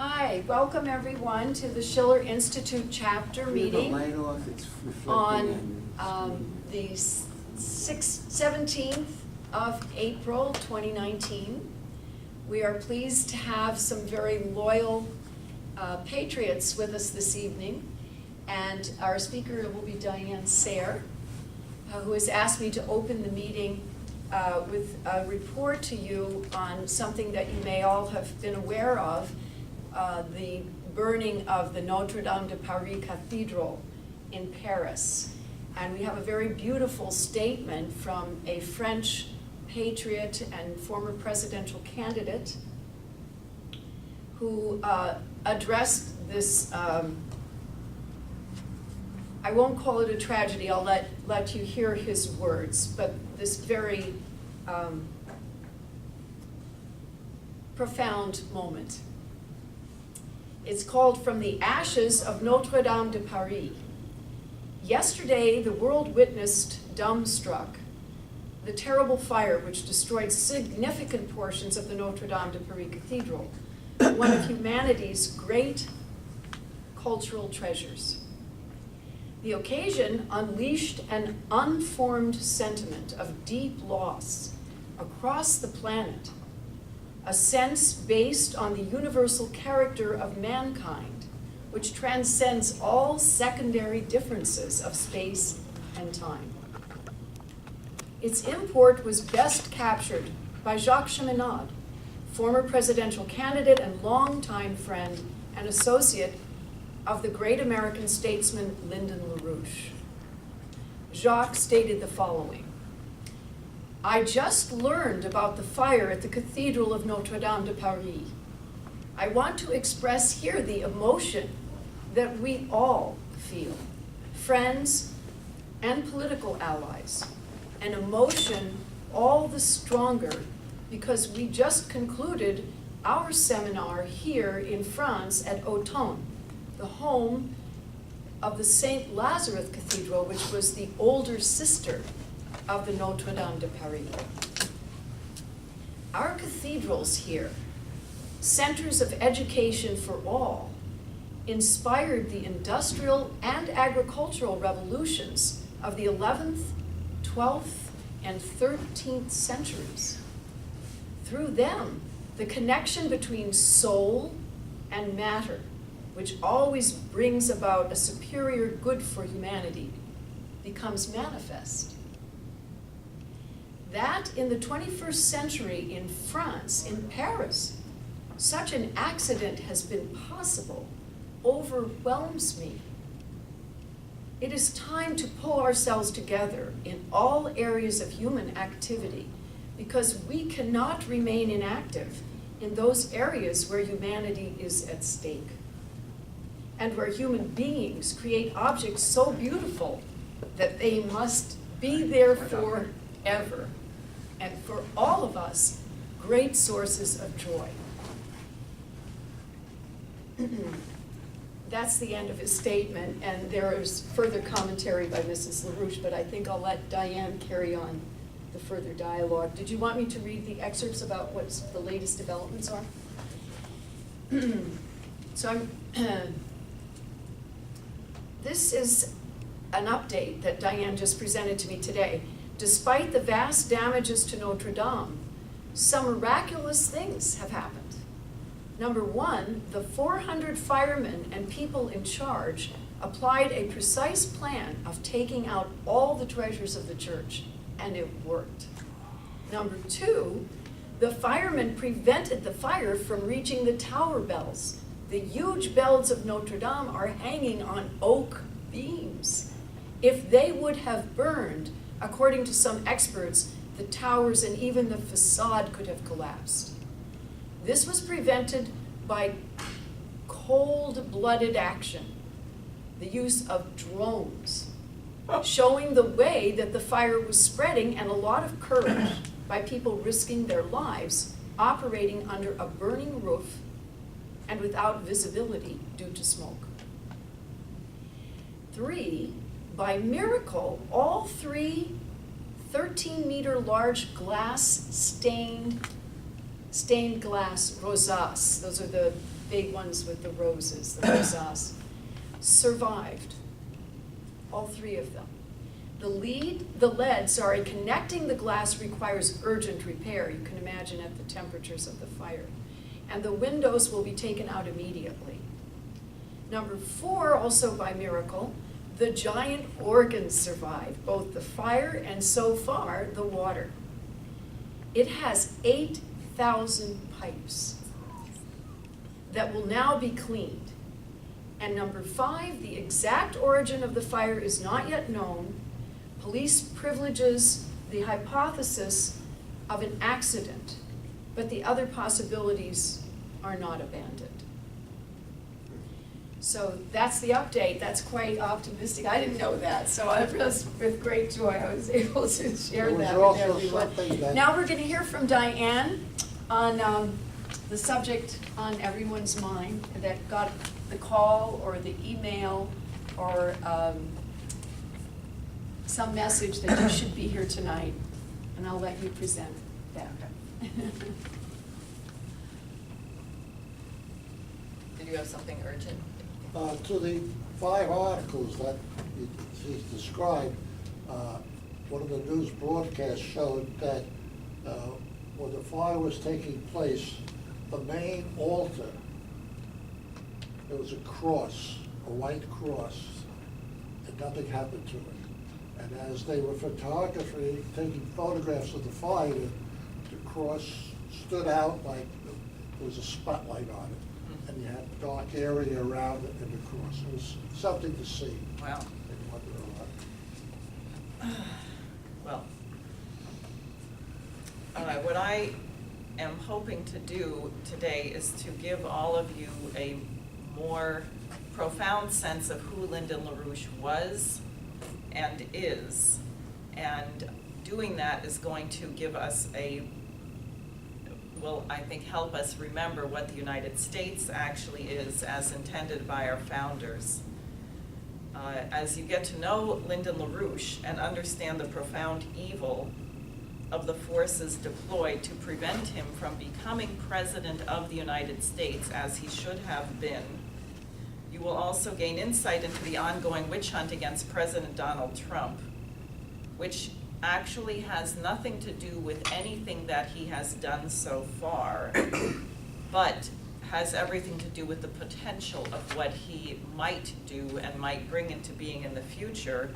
Hi, welcome everyone to the Schiller Institute chapter meeting on the 17th of April 2019. We are pleased to have some very loyal patriots with us this evening, and our speaker will be Diane Sare, who has asked me to open the meeting with a report to you on something that you may all have been aware of, the burning of the Notre Dame de Paris Cathedral in Paris. And we have a very beautiful statement from a French patriot and former presidential candidate who addressed this, I won't call it a tragedy, I'll let you hear his words, but this very profound moment. It's called From the Ashes of Notre Dame de Paris. Yesterday, the world witnessed, dumbstruck, the terrible fire which destroyed significant portions of the Notre Dame de Paris Cathedral, one of humanity's great cultural treasures. The occasion unleashed an unformed sentiment of deep loss across the planet, a sense based on the universal character of mankind, which transcends all secondary differences of space and time. Its import was best captured by Jacques Cheminade, former presidential candidate and longtime friend and associate of the great American statesman Lyndon LaRouche. Jacques stated the following: "I just learned about the fire at the Cathedral of Notre Dame de Paris. I want to express here the emotion that we all feel, friends and political allies, an emotion all the stronger because we just concluded our seminar here in France at Autun, the home of the St. Lazarus Cathedral, which was the older sister of the Notre Dame de Paris. Our cathedrals here, centers of education for all, inspired the industrial and agricultural revolutions of the 11th, 12th, and 13th centuries. Through them, the connection between soul and matter, which always brings about a superior good for humanity, becomes manifest. That in the 21st century in France, in Paris, such an accident has been possible overwhelms me. It is time to pull ourselves together in all areas of human activity, because we cannot remain inactive in those areas where humanity is at stake, and where human beings create objects so beautiful that they must be there forever, and for all of us, great sources of joy." That's the end of his statement, and there is further commentary by Mrs. LaRouche, but I think I'll let Diane carry on the further dialogue. Did you want me to read the excerpts about what the latest developments are? So this is an update that Diane just presented to me today. Despite the vast damages to Notre Dame, some miraculous things have happened. Number one, the 400 firemen and people in charge applied a precise plan of taking out all the treasures of the church, and it worked. Number two, the firemen prevented the fire from reaching the tower bells. The huge bells of Notre Dame are hanging on oak beams. If they would have burned, according to some experts, the towers and even the facade could have collapsed. This was prevented by cold-blooded action, the use of drones, showing the way that the fire was spreading, and a lot of courage by people risking their lives operating under a burning roof and without visibility due to smoke. Three, by miracle, all three 13-meter large glass-stained stained glass rosaces, those are the big ones with the roses, the rosaces, survived, all 3 of them. The lead, connecting the glass requires urgent repair, you can imagine at the temperatures of the fire. And the windows will be taken out immediately. Number 4, also by miracle, the giant organs survived, both the fire and so far the water. It has 8,000 pipes that will now be cleaned. And number 5, the exact origin of the fire is not yet known. Police privileges the hypothesis of an accident, but the other possibilities are not abandoned. So that's the update. That's quite optimistic. I didn't know that, so I was, with great joy, I was able to share that with everyone. Now we're going to hear from Diane on the subject on everyone's mind that got the call or the email or some message that you should be here tonight, and I'll let you present that. Did you have something urgent? To the 5 articles that he's described, one of the news broadcasts showed that when the fire was taking place, the main altar, there was a cross, a white cross, and nothing happened to it. And as they were photography, taking photographs of the fire, the cross stood out like there was a spotlight on it. And you had a dark area around it and the cross. It was something to see. Wow. Well, what I am hoping to do today is to give all of you a more profound sense of who Lyndon LaRouche was and is. And doing that is going to give us will, I think, help us remember what the United States actually is as intended by our founders. As you get to know Lyndon LaRouche and understand the profound evil of the forces deployed to prevent him from becoming President of the United States as he should have been, you will also gain insight into the ongoing witch hunt against President Donald Trump, which actually has nothing to do with anything that he has done so far, but has everything to do with the potential of what he might do and might bring into being in the future.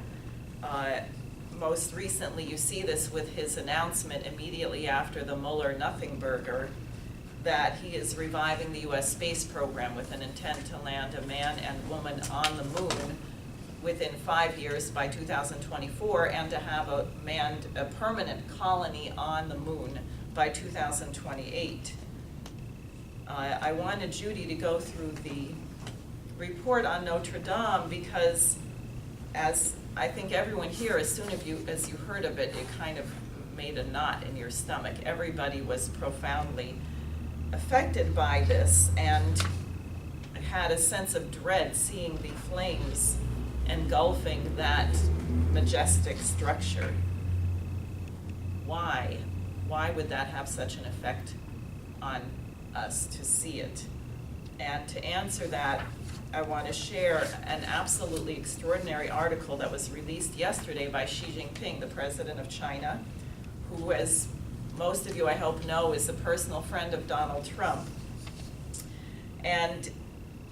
Most recently, you see this with his announcement immediately after the Mueller nothing burger that he is reviving the U.S. space program with an intent to land a man and woman on the moon within 5 years by 2024, and to have a permanent colony on the moon by 2028. I wanted Judy to go through the report on Notre Dame because, as I think everyone here, as soon as you heard of it, it kind of made a knot in your stomach. Everybody was profoundly affected by this and had a sense of dread seeing the flames engulfing that majestic structure. Why? Why would that have such an effect on us to see it? And to answer that, I want to share an absolutely extraordinary article that was released yesterday by Xi Jinping, the president of China, who, as most of you I hope know, is a personal friend of Donald Trump. And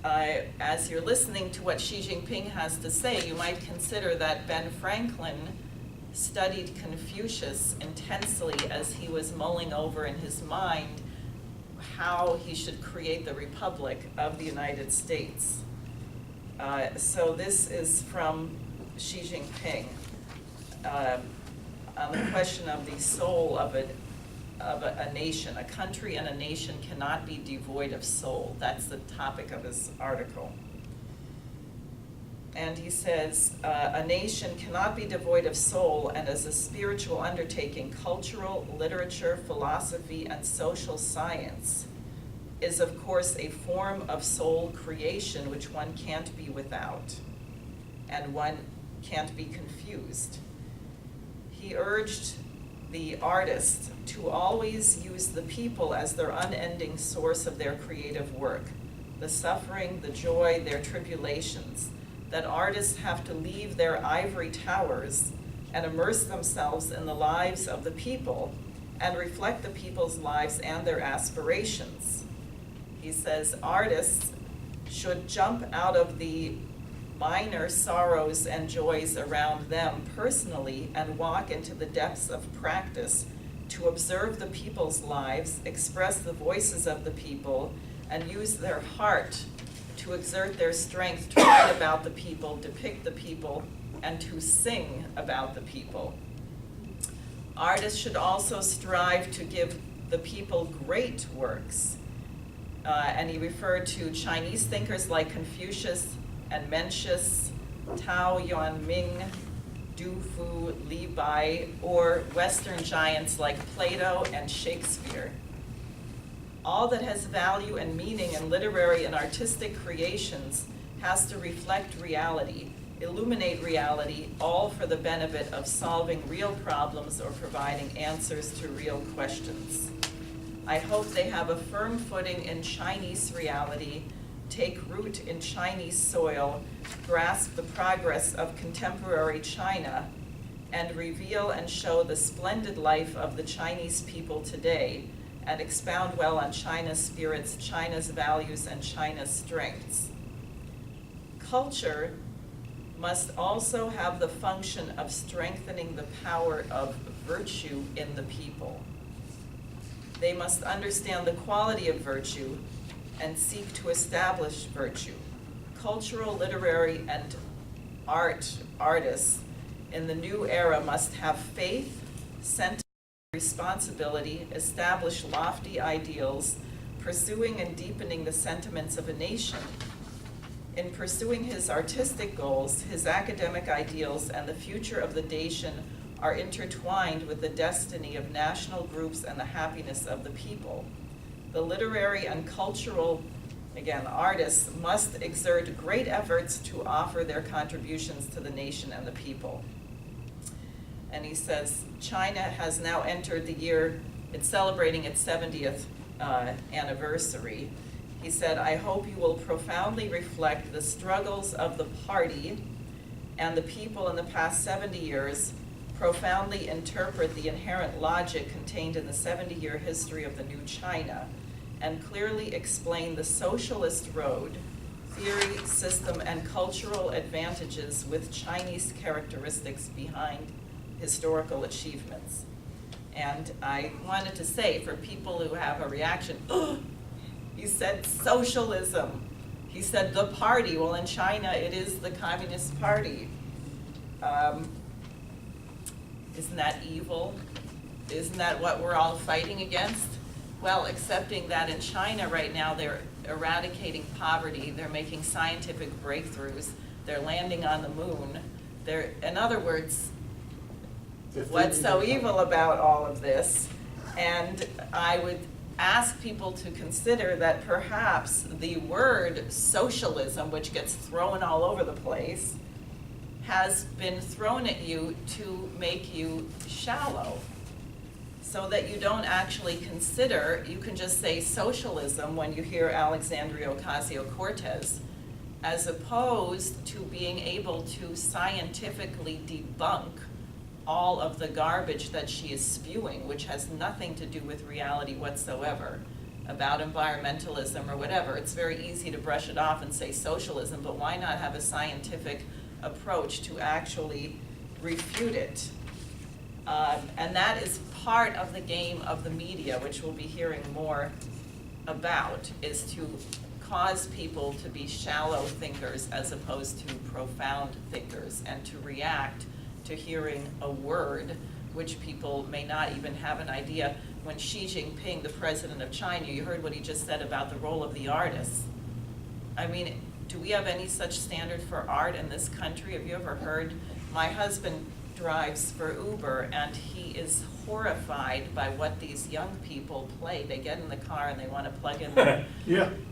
as you're listening to what Xi Jinping has to say, you might consider that Ben Franklin studied Confucius intensely as he was mulling over in his mind how he should create the Republic of the United States. So this is from Xi Jinping on the question of the soul of a nation. A country and a nation cannot be devoid of soul. That's the topic of his article. And he says, a nation cannot be devoid of soul, and as a spiritual undertaking, cultural, literature, philosophy, and social science is, of course, a form of soul creation which one can't be without, and one can't be confused. He urged the artists to always use the people as their unending source of their creative work, the suffering, the joy, their tribulations, that artists have to leave their ivory towers and immerse themselves in the lives of the people and reflect the people's lives and their aspirations. He says artists should jump out of the minor sorrows and joys around them personally and walk into the depths of practice to observe the people's lives, express the voices of the people, and use their heart to exert their strength to write about the people, depict the people, and to sing about the people. Artists should also strive to give the people great works. And he referred to Chinese thinkers like Confucius and Mencius, Tao Yuanming, Du Fu, Li Bai, or Western giants like Plato and Shakespeare. All that has value and meaning in literary and artistic creations has to reflect reality, illuminate reality, all for the benefit of solving real problems or providing answers to real questions. I hope they have a firm footing in Chinese reality, take root in Chinese soil, grasp the progress of contemporary China, and reveal and show the splendid life of the Chinese people today, and expound well on China's spirits, China's values, and China's strengths. Culture must also have the function of strengthening the power of virtue in the people. They must understand the quality of virtue and seek to establish virtue. Cultural, literary, and artists in the new era must have faith, sentiment, responsibility, establish lofty ideals, pursuing and deepening the sentiments of a nation. In pursuing his artistic goals, his academic ideals, and the future of the nation are intertwined with the destiny of national groups and the happiness of the people. The literary and cultural, again, artists must exert great efforts to offer their contributions to the nation and the people. And he says, China has now entered the year, it's celebrating its 70th anniversary. He said, I hope you will profoundly reflect the struggles of the party and the people in the past 70 years, profoundly interpret the inherent logic contained in the 70-year history of the new China, and clearly explain the socialist road, theory, system, and cultural advantages with Chinese characteristics behind historical achievements. And I wanted to say, for people who have a reaction, he said socialism. He said the party. Well, in China, it is the Communist Party. Isn't that evil? Isn't that what we're all fighting against? Well, accepting that in China right now, they're eradicating poverty, they're making scientific breakthroughs, they're landing on the moon. In other words, what's so evil about all of this? And I would ask people to consider that perhaps the word socialism, which gets thrown all over the place, has been thrown at you to make you shallow, so that you don't actually consider, you can just say socialism when you hear Alexandria Ocasio-Cortez, as opposed to being able to scientifically debunk all of the garbage that she is spewing, which has nothing to do with reality whatsoever, about environmentalism or whatever. It's very easy to brush it off and say socialism, but why not have a scientific approach to actually refute it? And that is part of the game of the media, which we'll be hearing more about, is to cause people to be shallow thinkers as opposed to profound thinkers, and to react to hearing a word which people may not even have an idea. When Xi Jinping, the president of China, you heard what he just said about the role of the artist. I mean, do we have any such standard for art in this country? Have you ever heard? My husband drives for Uber, and he is horrified by what these young people play. They get in the car and they want to plug in their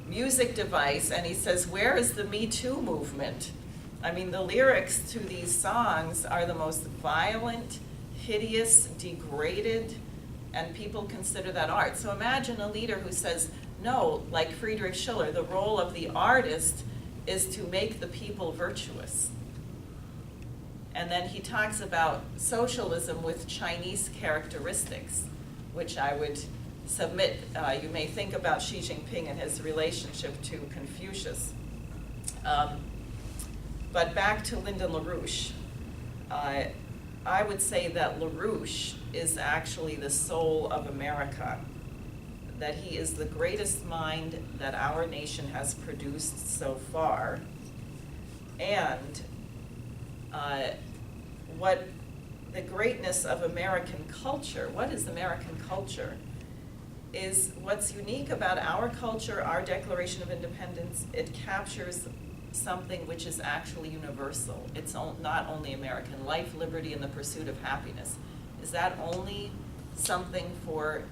music device, and he says, where is the Me Too movement? I mean, the lyrics to these songs are the most violent, hideous, degraded, and people consider that art. So imagine a leader who says, no, like Friedrich Schiller, the role of the artist is to make the people virtuous. And then he talks about socialism with Chinese characteristics, which I would submit. You may think about Xi Jinping and his relationship to Confucius. But back to Lyndon LaRouche. I would say that LaRouche is actually the soul of America, that he is the greatest mind that our nation has produced so far. And what the greatness of American culture, what is American culture, is what's unique about our culture, our Declaration of Independence. It captures something which is actually universal. It's not only American. Life, liberty, and the pursuit of happiness. Is that only something for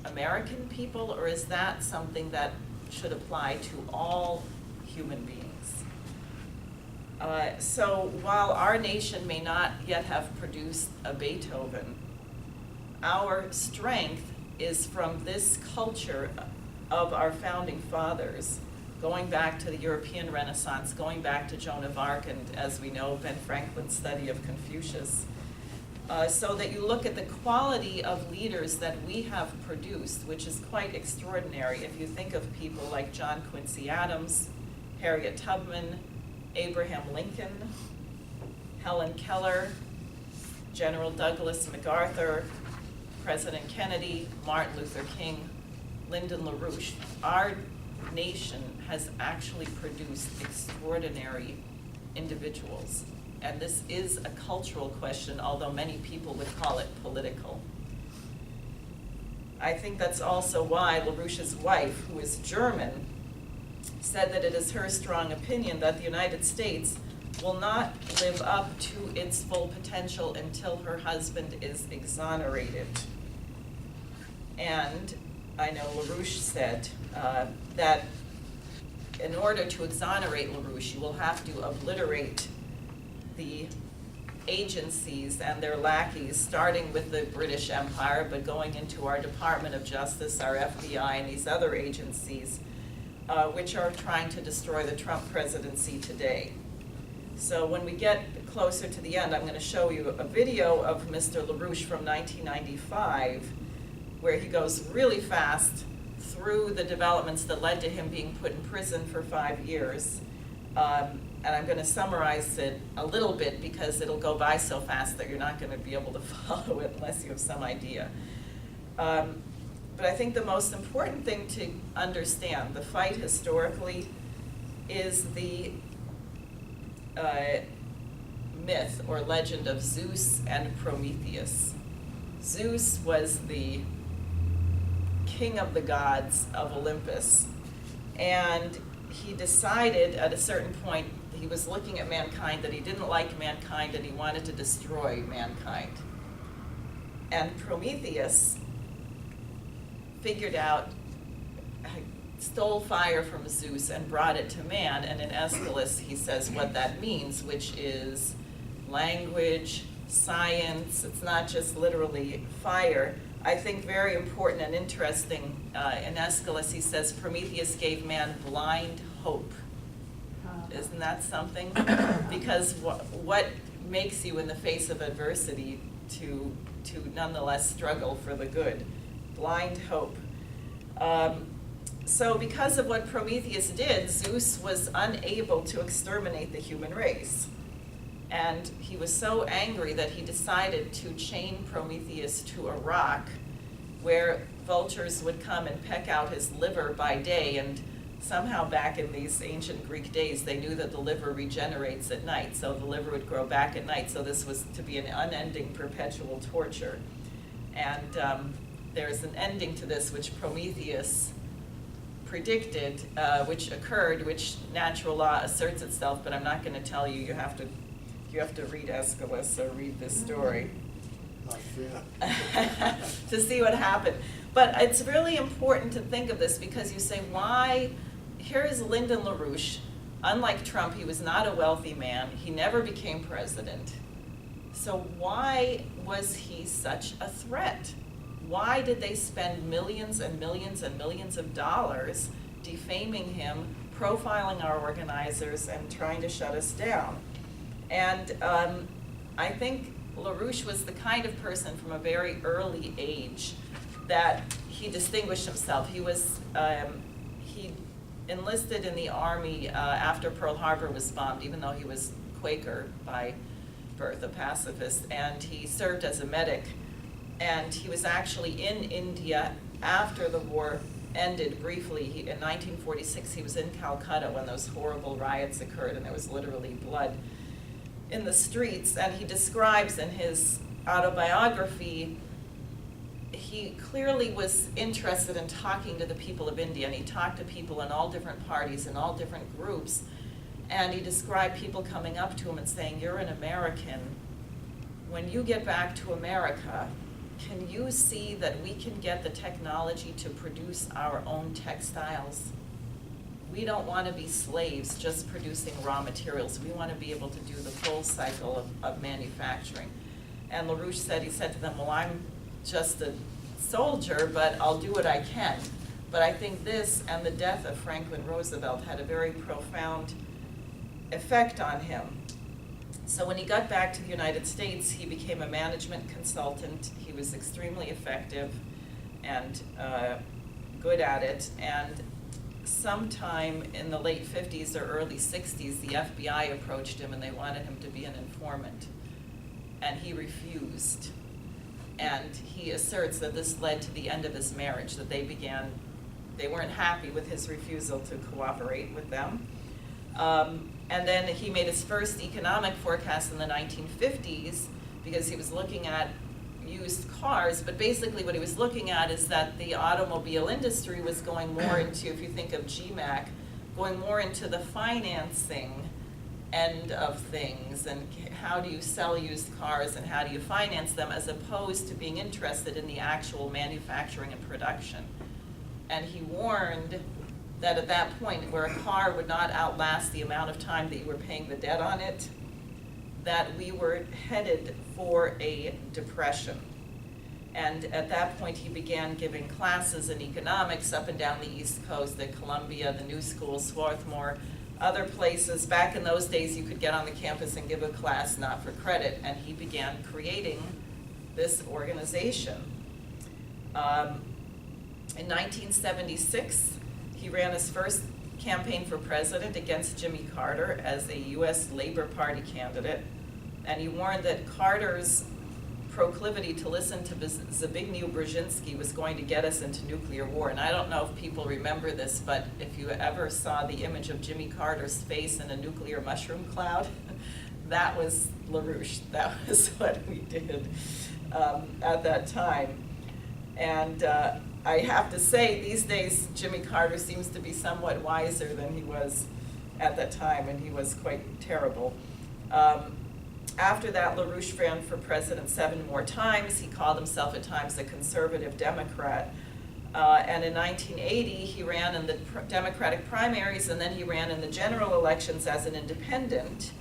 American people, or is that something that should apply to all human beings? So while our nation may not yet have produced a Beethoven, our strength is from this culture of our founding fathers, going back to the European Renaissance, going back to Joan of Arc, and as we know, Ben Franklin's study of Confucius, so that you look at the quality of leaders that we have produced, which is quite extraordinary. If you think of people like John Quincy Adams, Harriet Tubman, Abraham Lincoln, Helen Keller, General Douglas MacArthur, President Kennedy, Martin Luther King, Lyndon LaRouche, our nation has actually produced extraordinary individuals. And this is a cultural question, although many people would call it political. I think that's also why LaRouche's wife, who is German, said that it is her strong opinion that the United States will not live up to its full potential until her husband is exonerated. And I know LaRouche said that in order to exonerate LaRouche, you will have to obliterate the agencies and their lackeys, starting with the British Empire, but going into our Department of Justice, our FBI, and these other agencies, which are trying to destroy the Trump presidency today. So when we get closer to the end, I'm going to show you a video of Mr. LaRouche from 1995, where he goes really fast through the developments that led to him being put in prison for 5 years. And I'm going to summarize it a little bit because it'll go by so fast that you're not going to be able to follow it unless you have some idea. But I think the most important thing to understand, the fight historically, is the myth or legend of Zeus and Prometheus. Zeus was the king of the gods of Olympus, and he decided at a certain point, he was looking at mankind, that he didn't like mankind and he wanted to destroy mankind. And Prometheus figured out, stole fire from Zeus and brought it to man, and in Aeschylus he says what that means, which is language, science. It's not just literally fire. I think very important and interesting, in Aeschylus he says Prometheus gave man blind hope. Isn't that something? Because what makes you in the face of adversity to nonetheless struggle for the good? Blind hope. So because of what Prometheus did, Zeus was unable to exterminate the human race. And he was so angry that he decided to chain Prometheus to a rock where vultures would come and peck out his liver by day. And somehow back in these ancient Greek days, they knew that the liver regenerates at night, so the liver would grow back at night. So this was to be an unending, perpetual torture. And there's an ending to this which Prometheus predicted, which occurred, which natural law asserts itself, but I'm not going to tell you. You have to read Aeschylus or read this story to see what happened. But it's really important to think of this because you say, why? Here is Lyndon LaRouche. Unlike Trump, he was not a wealthy man. He never became president. So why was he such a threat? Why did they spend millions and millions and millions of dollars defaming him, profiling our organizers, and trying to shut us down? And I think LaRouche was the kind of person from a very early age that he distinguished himself. He was, he enlisted in the Army after Pearl Harbor was bombed, even though he was Quaker by birth, a pacifist, and he served as a medic. And he was actually in India after the war ended briefly. In 1946, he was in Calcutta when those horrible riots occurred, and there was literally blood in the streets. And he describes in his autobiography, he clearly was interested in talking to the people of India, and he talked to people in all different parties and all different groups. And he described people coming up to him and saying, "You're an American. When you get back to America, can you see that we can get the technology to produce our own textiles? We don't want to be slaves just producing raw materials. We want to be able to do the full cycle of manufacturing." And LaRouche said, he said to them, "Well, I'm just a soldier, but I'll do what I can." But I think this and the death of Franklin Roosevelt had a very profound effect on him. So when he got back to the United States, he became a management consultant. He was extremely effective and good at it. And sometime in the late 50s or early 60s, the FBI approached him and they wanted him to be an informant. And he refused. And he asserts that this led to the end of his marriage, that they weren't happy with his refusal to cooperate with them. And then he made his first economic forecast in the 1950s because he was looking at used cars, but basically what he was looking at is that the automobile industry was going more into, if you think of GMAC, going more into the financing end of things, and how do you sell used cars and how do you finance them, as opposed to being interested in the actual manufacturing and production. And he warned that at that point, where a car would not outlast the amount of time that you were paying the debt on it, that we were headed for a depression. And at that point, he began giving classes in economics up and down the East Coast at Columbia, the New School, Swarthmore, other places. Back in those days, you could get on the campus and give a class not for credit, and he began creating this organization. In 1976, he ran his first campaign for president against Jimmy Carter as a U.S. Labor Party candidate, and he warned that Carter's proclivity to listen to Zbigniew Brzezinski was going to get us into nuclear war. And I don't know if people remember this, but if you ever saw the image of Jimmy Carter's face in a nuclear mushroom cloud, that was LaRouche. That was what we did at that time. And I have to say, these days, Jimmy Carter seems to be somewhat wiser than he was at that time, and he was quite terrible. After that, LaRouche ran for president 7 more times. He called himself at times a conservative Democrat. And in 1980, he ran in the Democratic primaries, and then he ran in the general elections as an independent.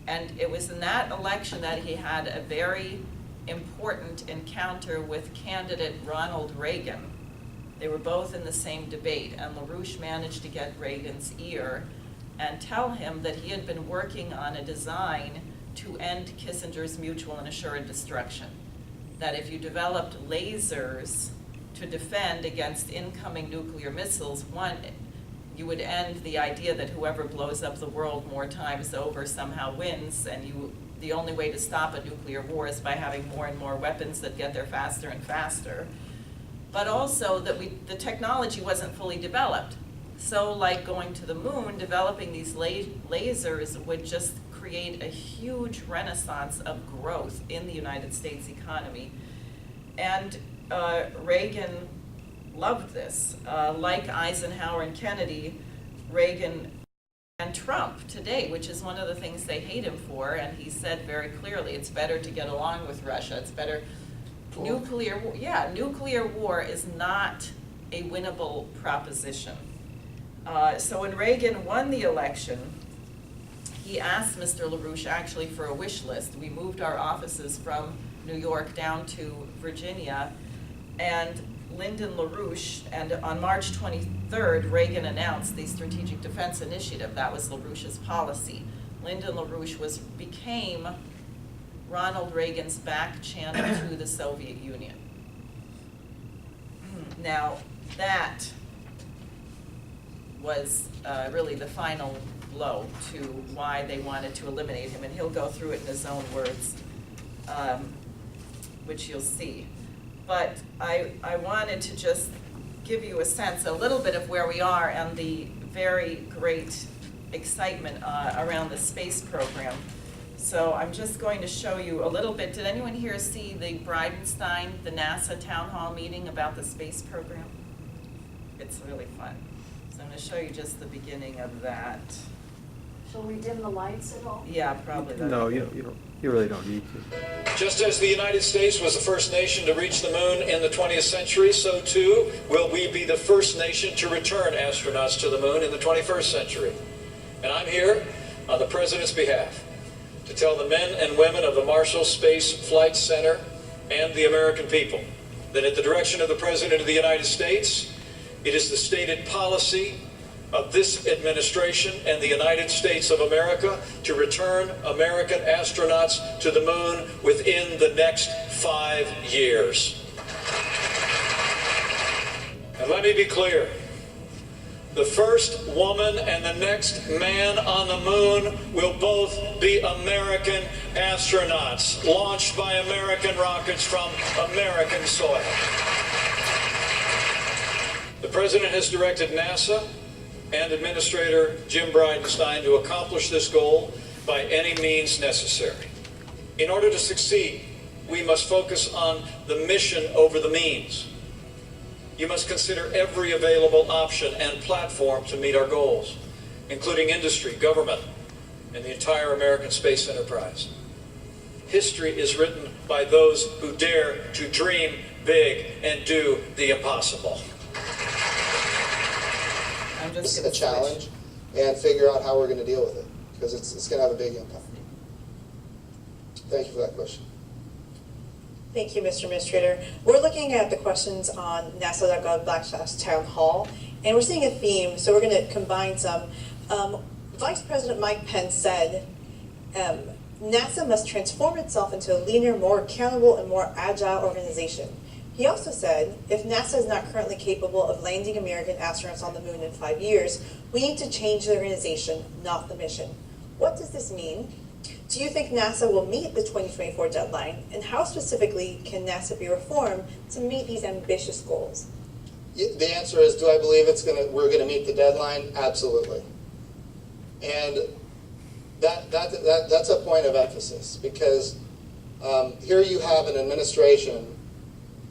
And it was in that election that he had a very important encounter with candidate Ronald Reagan. They were both in the same debate, and LaRouche managed to get Reagan's ear and tell him that he had been working on a design to end Kissinger's mutual and assured destruction. That if you developed lasers to defend against incoming nuclear missiles, one, you would end the idea that whoever blows up the world more times over somehow wins, and the only way to stop a nuclear war is by having more and more weapons that get there faster and faster. But also that the technology wasn't fully developed. So like going to the moon, developing these lasers would just create a huge renaissance of growth in the United States economy. And Reagan loved this. Like Eisenhower and Kennedy, Reagan and Trump today, which is one of the things they hate him for, and he said very clearly, it's better to get along with Russia. It's better. Nuclear war is not a winnable proposition. So when Reagan won the election, he asked Mr. LaRouche actually for a wish list. We moved our offices from New York down to Virginia, and Lyndon LaRouche, and on March 23rd, Reagan announced the Strategic Defense Initiative. That was LaRouche's policy. Lyndon LaRouche became Ronald Reagan's back channel to the Soviet Union. Now, that was really the final blow to why they wanted to eliminate him, and he'll go through it in his own words, which you'll see. But I wanted to just give you a sense, a little bit of where we are and the very great excitement around the space program. So I'm just going to show you a little bit. Did anyone here see the Bridenstine, the NASA town hall meeting about the space program? It's really fun. So I'm going to show you just the beginning of that. Shall we dim the lights at all? Yeah, probably. No, you really don't need to. Just as the United States was the first nation to reach the moon in the 20th century, so too will we be the first nation to return astronauts to the moon in the 21st century. And I'm here on the President's behalf to tell the men and women of the Marshall Space Flight Center and the American people that at the direction of the President of the United States, it is the stated policy of this administration and the United States of America to return American astronauts to the moon within the next 5 years. And let me be clear. The first woman and the next man on the moon will both be American astronauts, launched by American rockets from American soil. The President has directed NASA and Administrator Jim Bridenstine to accomplish this goal by any means necessary. In order to succeed, we must focus on the mission over the means. You must consider every available option and platform to meet our goals, including industry, government, and the entire American space enterprise. History is written by those who dare to dream big and do the impossible. This is a challenge and figure out how we're going to deal with it, because it's going to have a big impact. Thank you for that question. Thank you, Mr. Administrator. We're looking at the questions on nasa.gov/town hall, and we're seeing a theme, so we're going to combine some. Vice President Mike Pence said, NASA must transform itself into a leaner, more accountable, and more agile organization. He also said, if NASA is not currently capable of landing American astronauts on the moon in 5 years, we need to change the organization, not the mission. What does this mean? Do you think NASA will meet the 2024 deadline? And how specifically can NASA be reformed to meet these ambitious goals? The answer is, do I believe we're going to meet the deadline? Absolutely. And that's a point of emphasis, because here you have an administration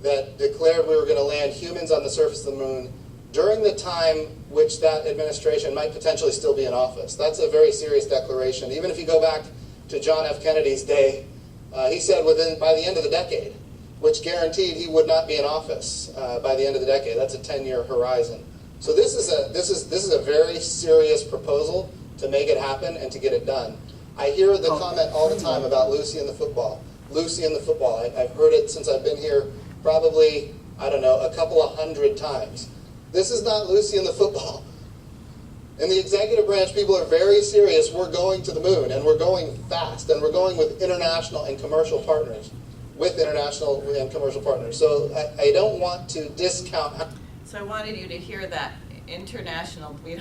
that declared we were going to land humans on the surface of the moon during the time which that administration might potentially still be in office. That's a very serious declaration. Even if you go back to John F. Kennedy's day, he said by the end of the decade, which guaranteed he would not be in office by the end of the decade. That's a 10-year horizon. So this is a very serious proposal to make it happen and to get it done. I hear the comment all the time about Lucy and the football. Lucy and the football. I've heard it since I've been here probably, I don't know, a couple of 100 times. This is not Lucy and the football. In the executive branch, people are very serious. We're going to the moon, and we're going fast, and we're going with international and commercial partners. So I don't want to discount. So I wanted you to hear that international, we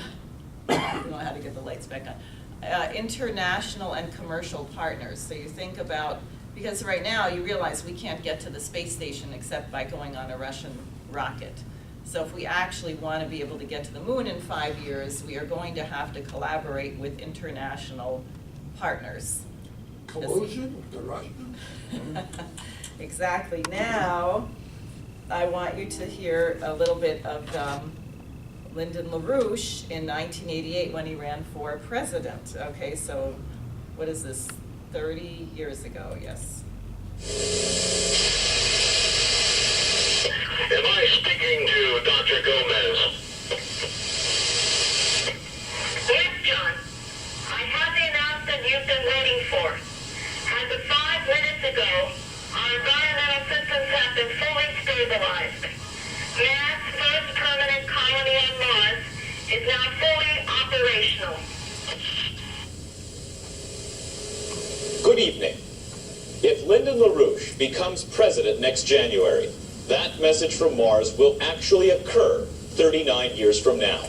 don't know how to get the lights back on. International and commercial partners. So you think about, because right now you realize we can't get to the space station except by going on a Russian rocket. So if we actually want to be able to get to the moon in 5 years, we are going to have to collaborate with international partners. Collusion with the Russians? Exactly. Now, I want you to hear a little bit of Lyndon LaRouche in 1988 when he ran for president. Okay, so what is this, 30 years ago, yes. Am I speaking to Dr. Gomez? Yes, John. I have the announcement you've been waiting for. As of 5 minutes ago, our National. Good evening. If Lyndon LaRouche becomes president next January, that message from Mars will actually occur 39 years from now.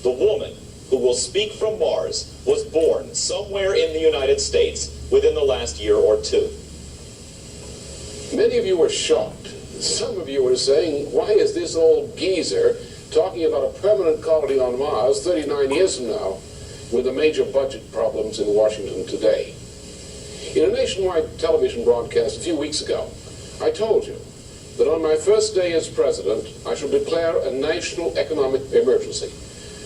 The woman who will speak from Mars was born somewhere in the United States within the last year or two. Many of you were shocked. Some of you were saying, why is this old geezer talking about a permanent colony on Mars 39 years from now with the major budget problems in Washington today? In a nationwide television broadcast a few weeks ago, I told you that on my first day as president, I shall declare a national economic emergency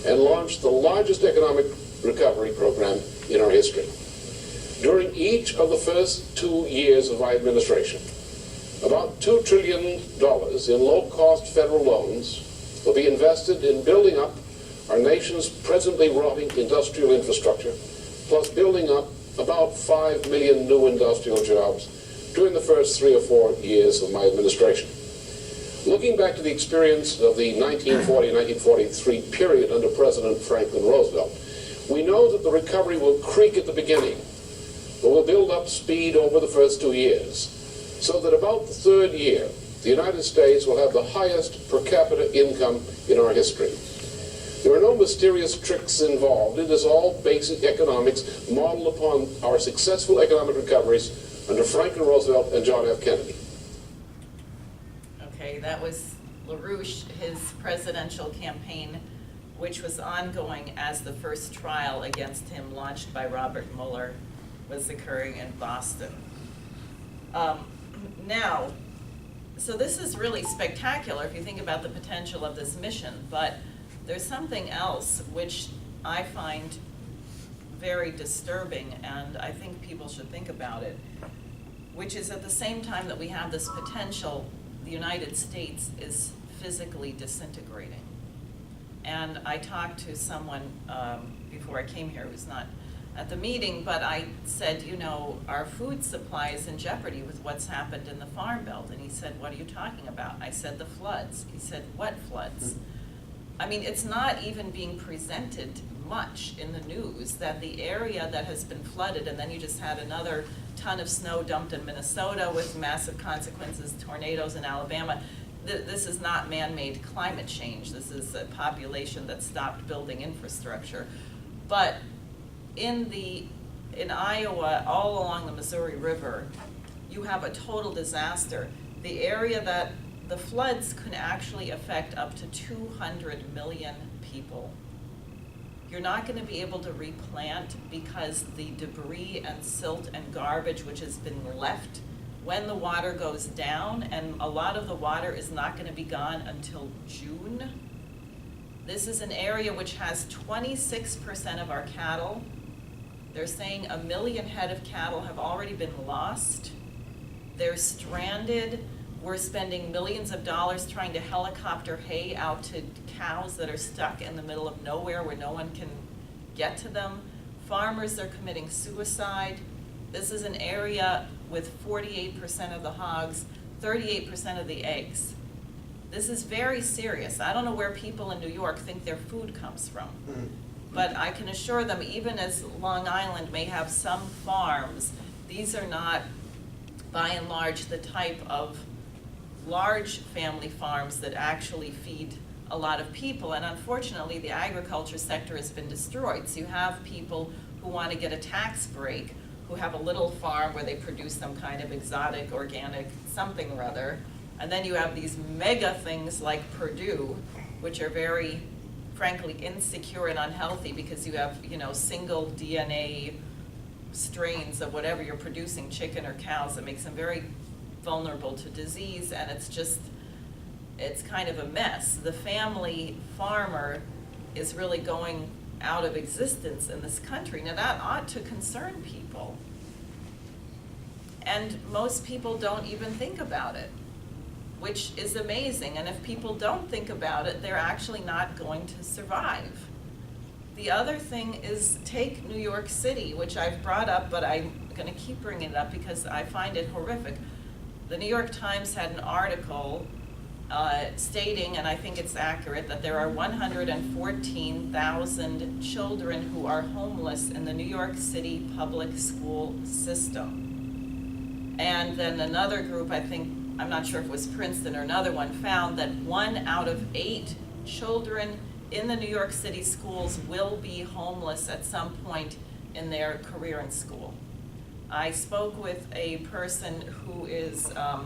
and launch the largest economic recovery program in our history. During each of the first 2 years of my administration, about $2 trillion in low-cost federal loans will be invested in building up our nation's presently rotting industrial infrastructure, plus building up about 5 million new industrial jobs during the first 3 or 4 years of my administration. Looking back to the experience of the 1940-1943 period under President Franklin Roosevelt, we know that the recovery will creak at the beginning, but will build up speed over the first 2 years, so that about the third year, the United States will have the highest per capita income in our history. There are no mysterious tricks involved. It is all basic economics modeled upon our successful economic recoveries under Franklin Roosevelt and John F. Kennedy. Okay, that was LaRouche, his presidential campaign, which was ongoing as the first trial against him, launched by Robert Mueller, was occurring in Boston. Now, so this is really spectacular if you think about the potential of this mission, but there's something else which I find very disturbing, and I think people should think about it, which is at the same time that we have this potential, the United States is physically disintegrating. And I talked to someone before I came here who's not at the meeting, but I said, you know, our food supply is in jeopardy with what's happened in the Farm Belt. And he said, what are you talking about? I said, the floods. He said, what floods? I mean, it's not even being presented much in the news that the area that has been flooded, and then you just had another ton of snow dumped in Minnesota with massive consequences, tornadoes in Alabama. This is not man-made climate change. This is a population that stopped building infrastructure. But in Iowa, all along the Missouri River, you have a total disaster. The area that the floods can actually affect up to 200 million people. You're not going to be able to replant because the debris and silt and garbage which has been left when the water goes down, and a lot of the water is not going to be gone until June. This is an area which has 26% of our cattle. They're saying 1 million head of cattle have already been lost. They're stranded. We're spending millions of dollars trying to helicopter hay out to cows that are stuck in the middle of nowhere where no one can get to them. Farmers are committing suicide. This is an area with 48% of the hogs, 38% of the eggs. This is very serious. I don't know where people in New York think their food comes from. But I can assure them, even as Long Island may have some farms, these are not, by and large, the type of large family farms that actually feed a lot of people. And unfortunately, the agriculture sector has been destroyed. So you have people who want to get a tax break, who have a little farm where they produce some kind of exotic, organic, something or other. And then you have these mega things like Purdue, which are very, frankly, insecure and unhealthy because you have, you know, single DNA strains of whatever you're producing, chicken or cows, that makes them very vulnerable to disease, and it's kind of a mess. The family farmer is really going out of existence in this country. Now that ought to concern people. And most people don't even think about it, which is amazing. And if people don't think about it, they're actually not going to survive. The other thing is, take New York City, which I've brought up, but I'm going to keep bringing it up because I find it horrific. The New York Times had an article stating, and I think it's accurate, that there are 114,000 children who are homeless in the New York City public school system. And then another group, I think, I'm not sure if it was Princeton or another one, found that 1 out of 8 children in the New York City schools will be homeless at some point in their career in school. I spoke with a person who is a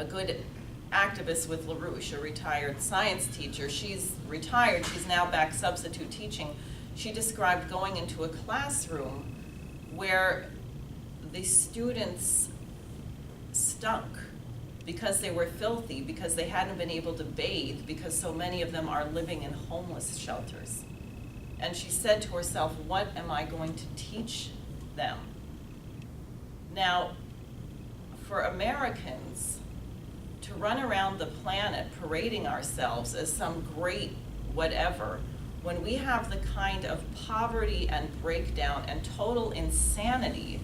good activist with LaRouche, a retired science teacher. She's retired, she's now back substitute teaching. She described going into a classroom where the students stunk because they were filthy, because they hadn't been able to bathe, because so many of them are living in homeless shelters. And she said to herself, what am I going to teach them? Now, for Americans to run around the planet parading ourselves as some great whatever, when we have the kind of poverty and breakdown and total insanity,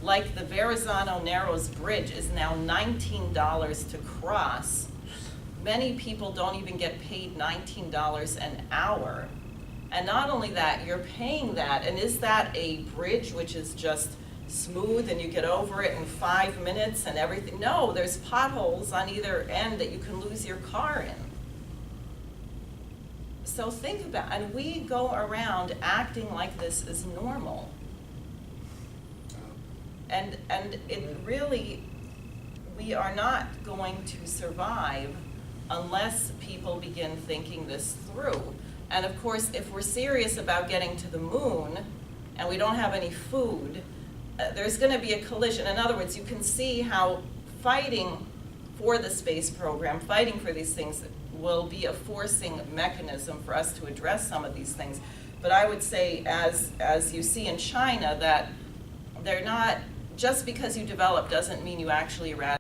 like the Verrazano Narrows Bridge is now $19 to cross. Many people don't even get paid $19 an hour. And not only that, you're paying that, and is that a bridge which is just smooth and you get over it in 5 minutes and everything? No, there's potholes on either end that you can lose your car in. So think about, and we go around acting like this is normal. And it really, we are not going to survive unless people begin thinking this through. And of course, if we're serious about getting to the moon and we don't have any food, there's going to be a collision. In other words, you can see how fighting for the space program, fighting for these things, will be a forcing mechanism for us to address some of these things. But I would say, as you see in China, that they're not, just because you develop doesn't mean you actually eradicate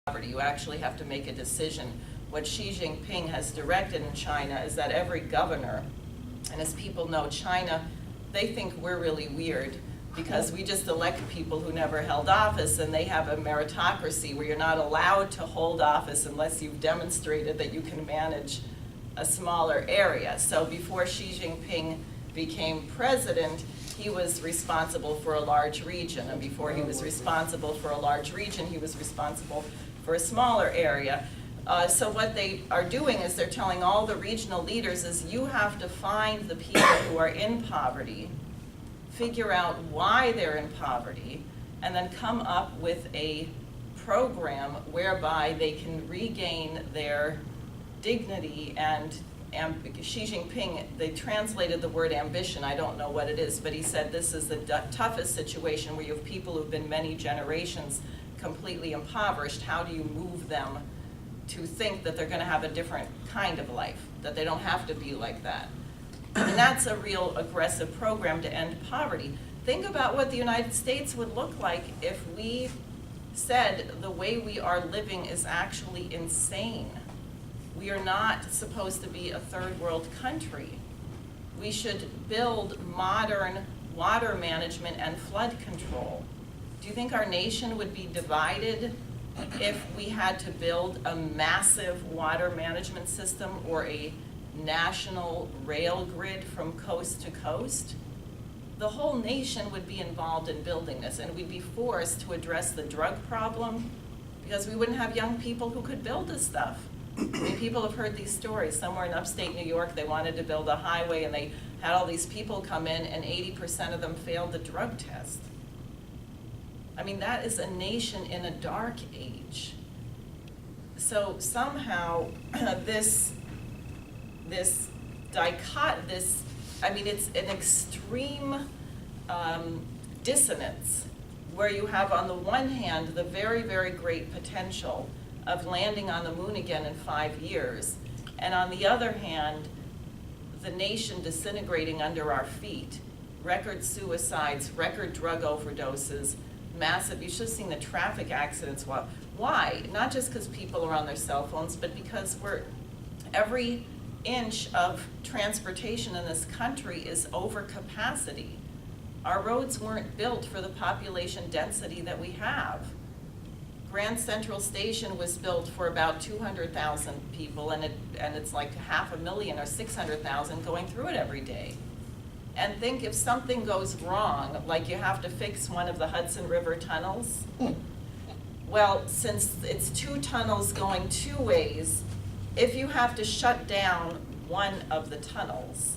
poverty. You actually have to make a decision. What Xi Jinping has directed in China is that every governor, and as people know, China, they think we're really weird because we just elect people who never held office, and they have a meritocracy where you're not allowed to hold office unless you've demonstrated that you can manage a smaller area. So before Xi Jinping became president, he was responsible for a large region, and before he was responsible for a large region, he was responsible for a smaller area. So what they are doing is they're telling all the regional leaders is you have to find the people who are in poverty, figure out why they're in poverty, and then come up with a program whereby they can regain their dignity and Xi Jinping, they translated the word ambition, I don't know what it is, but he said this is the toughest situation where you have people who've been many generations completely impoverished. How do you move them to think that they're going to have a different kind of life, that they don't have to be like that? And that's a real aggressive program to end poverty. Think about what the United States would look like if we said the way we are living is actually insane. We are not supposed to be a third world country. We should build modern water management and flood control. Do you think our nation would be divided if we had to build a massive water management system or a national rail grid from coast to coast? The whole nation would be involved in building this, and we'd be forced to address the drug problem because we wouldn't have young people who could build this stuff. I mean, people have heard these stories. Somewhere in upstate New York, they wanted to build a highway, and they had all these people come in, and 80% of them failed the drug test. I mean, that is a nation in a dark age. So somehow, it's an extreme dissonance where you have, on the one hand, the very, very great potential of landing on the moon again in 5 years, and on the other hand, the nation disintegrating under our feet, record suicides, record drug overdoses, massive, you should have seen the traffic accidents. Why? Not just because people are on their cell phones, but because every inch of transportation in this country is over capacity. Our roads weren't built for the population density that we have. Grand Central Station was built for about 200,000 people, and it's like 500,000 or 600,000 going through it every day. And think if something goes wrong, like you have to fix one of the Hudson River tunnels. Well, since it's 2 tunnels going 2 ways, if you have to shut down one of the tunnels,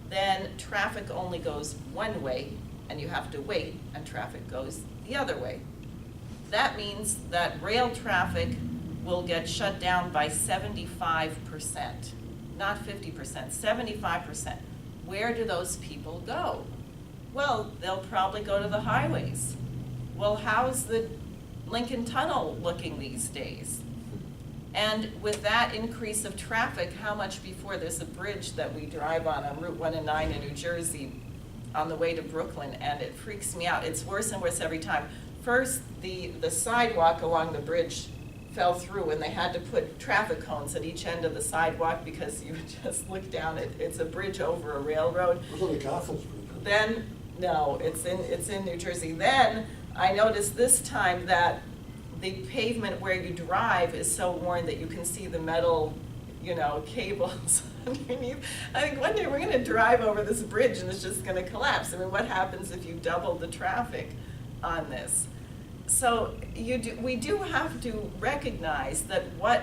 then traffic only goes one way, and you have to wait, and traffic goes the other way. That means that rail traffic will get shut down by 75%, not 50%, 75%. Where do those people go? Well, they'll probably go to the highways. Well, how's the Lincoln Tunnel looking these days? And with that increase of traffic, how much before there's a bridge that we drive on Route 1 and 9 in New Jersey on the way to Brooklyn, and it freaks me out. It's worse and worse every time. First, the sidewalk along the bridge fell through, and they had to put traffic cones at each end of the sidewalk because you just look down, it's a bridge over a railroad. Wasn't the Gothams Bridge? Then, no, it's in New Jersey. Then, I noticed this time that the pavement where you drive is so worn that you can see the metal, cables underneath. I think one day we're gonna drive over this bridge and it's just gonna collapse. I mean, what happens if you double the traffic on this? So we do have to recognize that what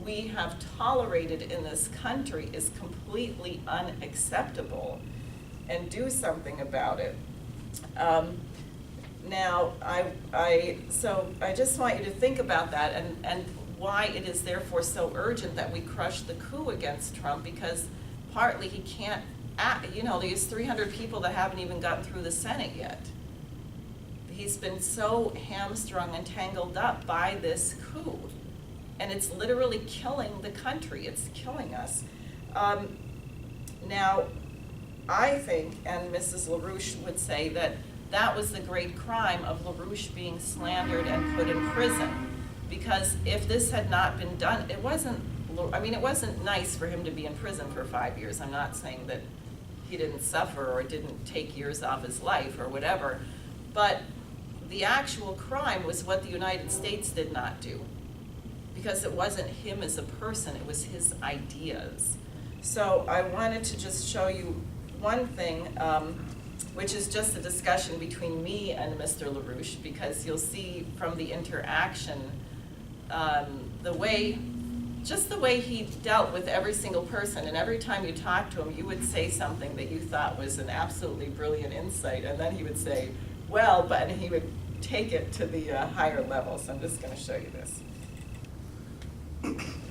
we have tolerated in this country is completely unacceptable and do something about it. Now, so I just want you to think about that and why it is therefore so urgent that we crush the coup against Trump, because partly he can't act, there's 300 people that haven't even gotten through the Senate yet. He's been so hamstrung and tangled up by this coup, and it's literally killing the country. It's killing us. Now, I think, and Mrs. LaRouche would say, that was the great crime of LaRouche being slandered and put in prison. Because if this had not been done, it wasn't nice for him to be in prison for 5 years. I'm not saying that he didn't suffer or didn't take years off his life or whatever, but the actual crime was what the United States did not do. Because it wasn't him as a person, it was his ideas. So I wanted to just show you one thing, which is just a discussion between me and Mr. LaRouche, because you'll see from the interaction, the way he dealt with every single person, and every time you talk to him, you would say something that you thought was an absolutely brilliant insight, and then he would say, well, but, and he would take it to the higher level. So I'm just going to show you this.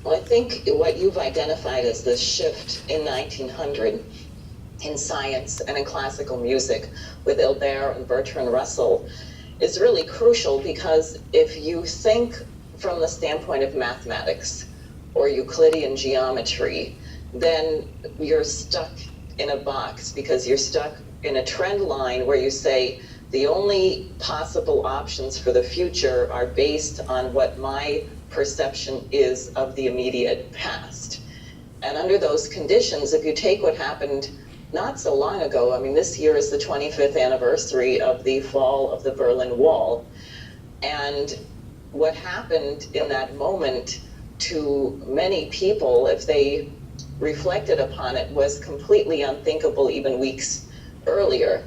Well, I think what you've identified as the shift in 1900 in science and in classical music with Hilbert and Bertrand Russell is really crucial, because if you think from the standpoint of mathematics or Euclidean geometry, then you're stuck in a box, because you're stuck in a trend line where you say the only possible options for the future are based on what my perception is of the immediate past. And under those conditions, if you take what happened not so long ago, I mean, this year is the 25th anniversary of the fall of the Berlin Wall. And what happened in that moment to many people, if they reflected upon it, was completely unthinkable even weeks earlier.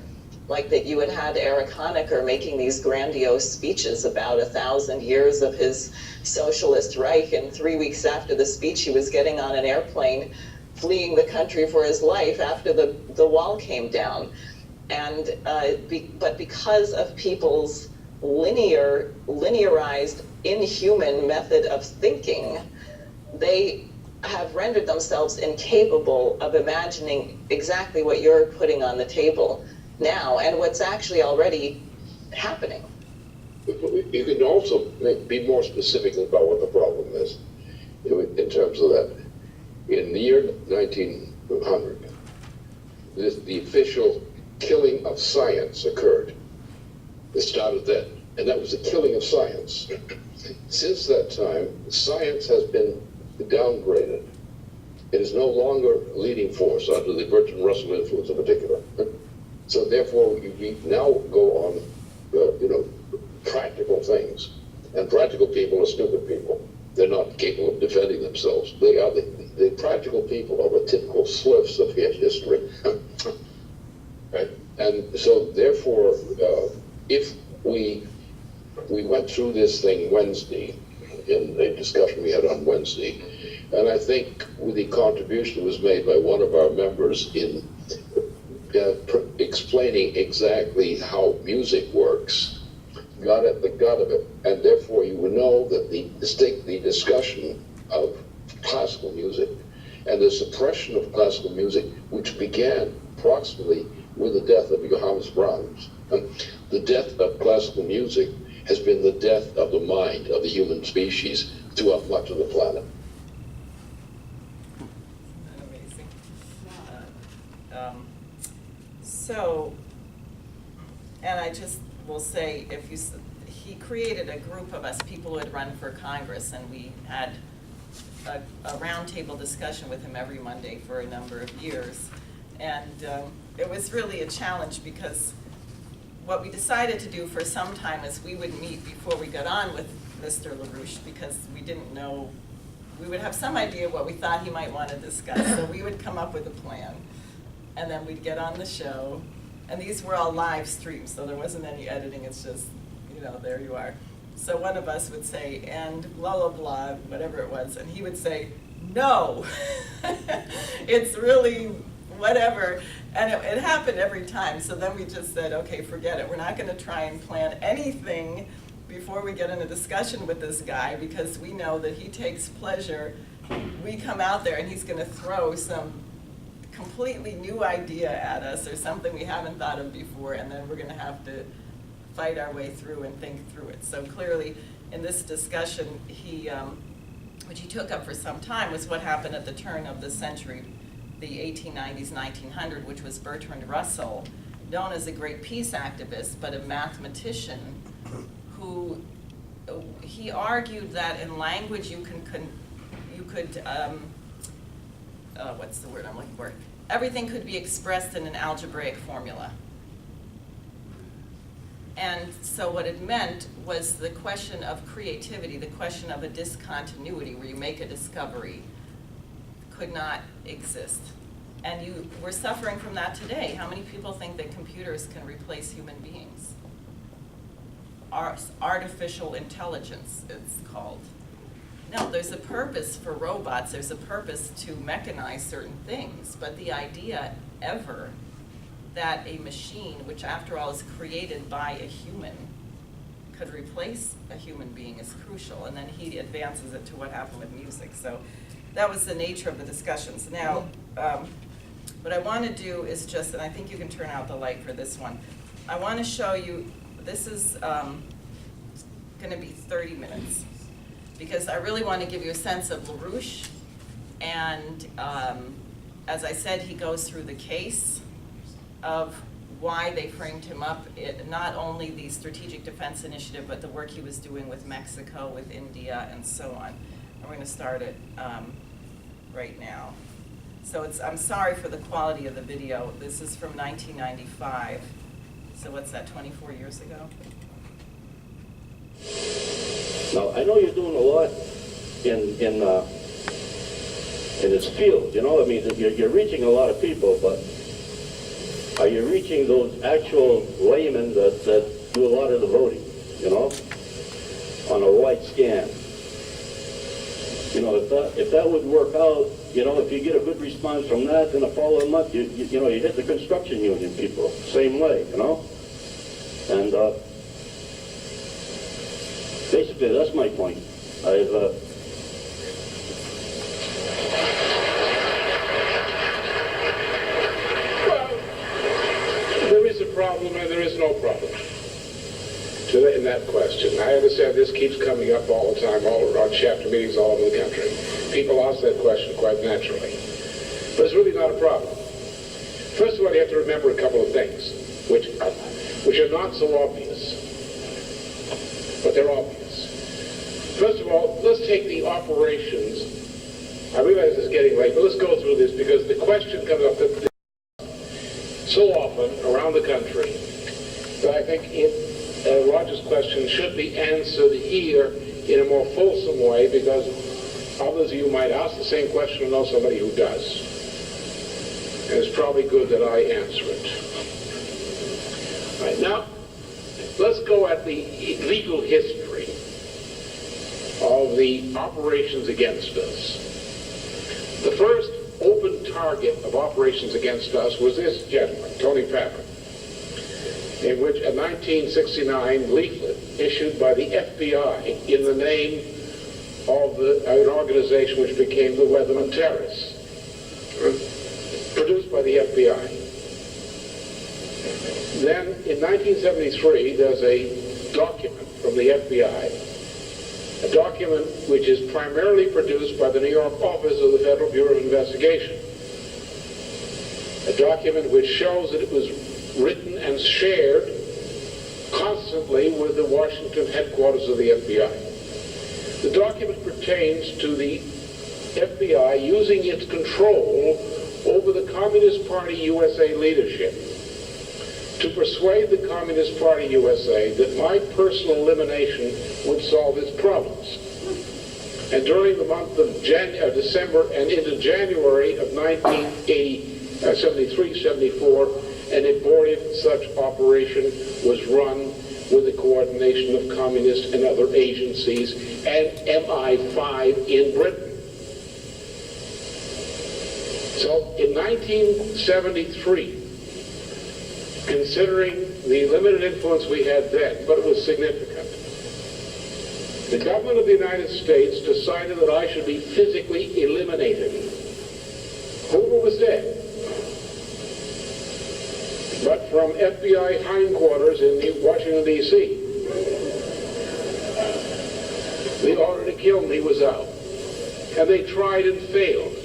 Like that you had Erich Honecker making these grandiose speeches about 1,000 years of his socialist Reich, and 3 weeks after the speech he was getting on an airplane fleeing the country for his life after the wall came down. And but because of people's linearized, inhuman method of thinking, they have rendered themselves incapable of imagining exactly what you're putting on the table now, and what's actually already happening. You can also be more specific about what the problem is in terms of that. In the year 1900, the official killing of science occurred. It started then, and that was the killing of science. Since that time, science has been downgraded. It is no longer a leading force under the Bertrand Russell influence in particular. So therefore, we now go on, practical things. And practical people are stupid people. They're not capable of defending themselves. They are the practical people are the typical sloughs of history. Right? And so therefore, if we went through this thing Wednesday, in a discussion we had on Wednesday, and I think with the contribution that was made by one of our members in explaining exactly how music works, got at the gut of it, and therefore you would know that the discussion of classical music and the suppression of classical music, which began approximately with the death of Johannes Brahms, the death of classical music has been the death of the mind of the human species throughout much of the planet. Amazing. So, and I just will say, he created a group of us, people who had run for Congress, and we had a roundtable discussion with him every Monday for a number of years. And it was really a challenge because what we decided to do for some time is we would meet before we got on with Mr. LaRouche, because we didn't know, we would have some idea what we thought he might want to discuss. So we would come up with a plan, and then we'd get on the show. And these were all live streams, so there wasn't any editing. It's just, you know, there you are. So one of us would say, and blah, blah, blah, whatever it was. And he would say, no, it's really whatever. And it happened every time. So then we just said, okay, forget it. We're not going to try and plan anything before we get in a discussion with this guy, because we know that he takes pleasure. We come out there and he's going to throw some completely new idea at us or something we haven't thought of before, and then we're going to have to fight our way through and think through it. So clearly in this discussion, which he took up for some time, was what happened at the turn of the century, the 1890s, 1900, which was Bertrand Russell, known as a great peace activist, but a mathematician who, he argued that in language you could what's the word I'm looking for? Everything could be expressed in an algebraic formula. And so what it meant was the question of creativity, the question of a discontinuity where you make a discovery, could not exist. And we're suffering from that today. How many people think that computers can replace human beings? Artificial intelligence, it's called. No, there's a purpose for robots, there's a purpose to mechanize certain things, but the idea ever that a machine, which after all is created by a human, could replace a human being is crucial. And then he advances it to what happened with music. So that was the nature of the discussions. Now, what I want to do is just, and I think you can turn out the light for this one, I want to show you, this is going to be 30 minutes. Because I really want to give you a sense of LaRouche, and as I said, he goes through the case of why they framed him up, not only the Strategic Defense Initiative, but the work he was doing with Mexico, with India, and so on. And we're going to start it right now. So I'm sorry for the quality of the video. This is from 1995. So what's that, 24 years ago? Now, I know you're doing a lot in this field, you know, I mean, you're reaching a lot of people, but are you reaching those actual laymen that do a lot of the voting, you know, on a wide scan? You know, if that would work out, you know, if you get a good response from that, then the following month, you know, you hit the construction union people, same way, you know, and basically, that's my point. Well, there is a problem and there is no problem in that question. I understand this keeps coming up all the time, all around chapter meetings all over the country. People ask that question quite naturally. But it's really not a problem. First of all, you have to remember a couple of things, which are not so obvious, but they're obvious. First of all, let's take the operations. I realize it's getting late, but let's go through this because the question comes up so often around the country that I think Roger's question should be answered here in a more fulsome way, because others of you might ask the same question and know somebody who does. And it's probably good that I answer it. All right, now, let's go at the legal history of the operations against us. The first open target of operations against us was this gentleman, Tony Papert, in which a 1969 leaflet issued by the FBI in the name of an organization which became the Weatherman Terrorists, produced by the FBI. Then, in 1973, there's a document from the FBI, a document which is primarily produced by the New York office of the Federal Bureau of Investigation, a document which shows that it was written and shared constantly with the Washington headquarters of the FBI. The document pertains to the FBI using its control over the Communist Party USA leadership to persuade the Communist Party USA that my personal elimination would solve its problems. And during the month of December and into January of 1973-74, an abortive such operation was run with the coordination of communist and other agencies and MI5 in Britain. So in 1973, considering the limited influence we had then, but it was significant, the government of the United States decided that I should be physically eliminated. Hoover was dead. But from FBI hindquarters in Washington, D.C., the order to kill me was out. And they tried and failed.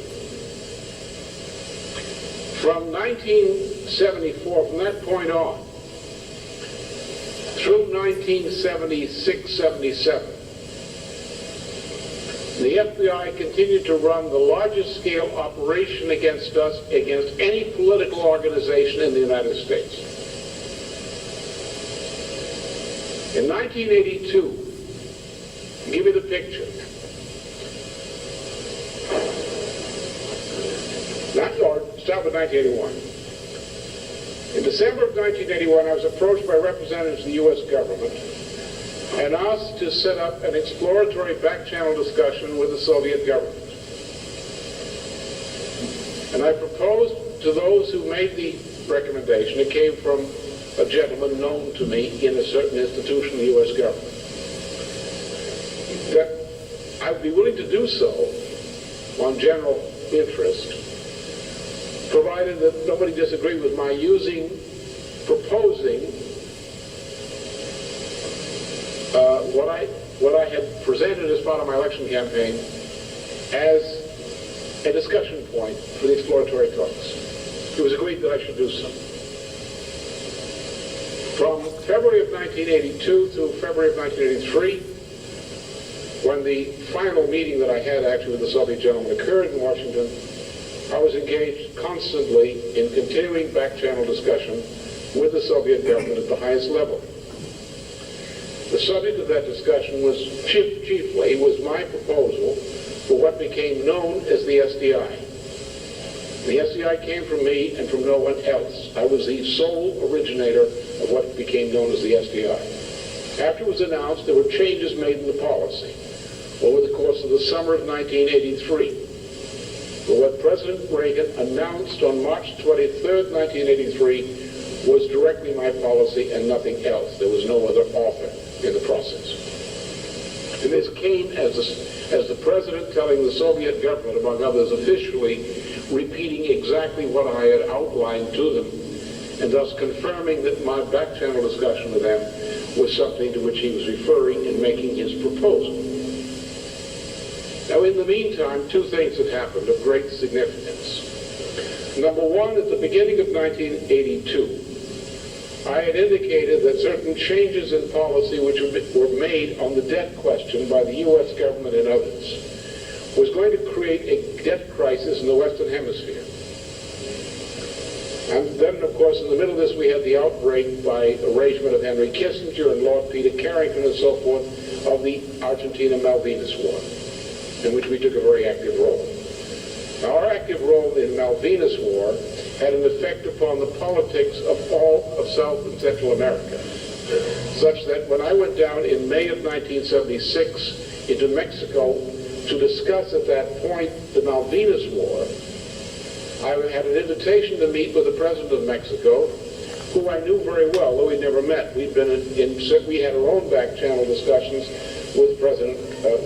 From 1974, from that point on, through 1976-77, the FBI continued to run the largest scale operation against us, against any political organization in the United States. In 1982, I'll give you the picture. Start with 1981. In December of 1981, I was approached by representatives of the U.S. government and asked to set up an exploratory back-channel discussion with the Soviet government. And I proposed to those who made the recommendation, it came from a gentleman known to me in a certain institution of the U.S. government, that I would be willing to do so on general interest, provided that nobody disagreed with my proposing what I had presented as part of my election campaign as a discussion point for the exploratory talks. It was agreed that I should do so. From February of 1982 through February of 1983, when the final meeting that I had actually with the Soviet gentleman occurred in Washington, I was engaged constantly in continuing back-channel discussion with the Soviet government at the highest level. The subject of that discussion was chiefly my proposal for what became known as the SDI. The SDI came from me and from no one else. I was the sole originator of what became known as the SDI. After it was announced, there were changes made in the policy over the course of the summer of 1983. But what President Reagan announced on March 23rd, 1983 was directly my policy and nothing else. There was no other author in the process. And this came as the President telling the Soviet government, among others, officially repeating exactly what I had outlined to them, and thus confirming that my back-channel discussion with them was something to which he was referring in making his proposal. Now, in the meantime, two things had happened of great significance. Number one, at the beginning of 1982, I had indicated that certain changes in policy which were made on the debt question by the U.S. government and others was going to create a debt crisis in the Western Hemisphere. And then, of course, in the middle of this, we had the outbreak by arrangement of Henry Kissinger and Lord Peter Carrington and so forth of the Argentina-Malvinas War, in which we took a very active role. Now, our active role in Malvinas War had an effect upon the politics of all of South and Central America, such that when I went down in May of 1976 into Mexico to discuss at that point the Malvinas War, I had an invitation to meet with the President of Mexico, who I knew very well, though we'd never met. We had our own back channel discussions with President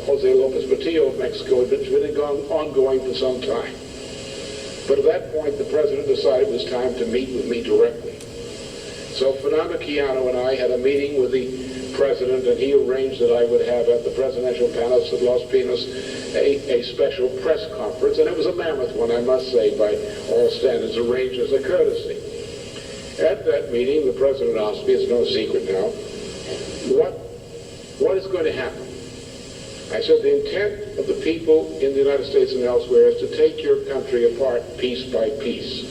Jose Lopez Portillo of Mexico, which had been ongoing for some time. But at that point, the President decided it was time to meet with me directly. So Fernando Quijano and I had a meeting with the President, and he arranged that I would have at the Presidential Palace at Los Pinos a special press conference, and it was a mammoth one, I must say, by all standards, arranged as a courtesy. At that meeting, the President asked me, it's no secret now, what is going to happen? I said, the intent of the people in the United States and elsewhere is to take your country apart piece by piece.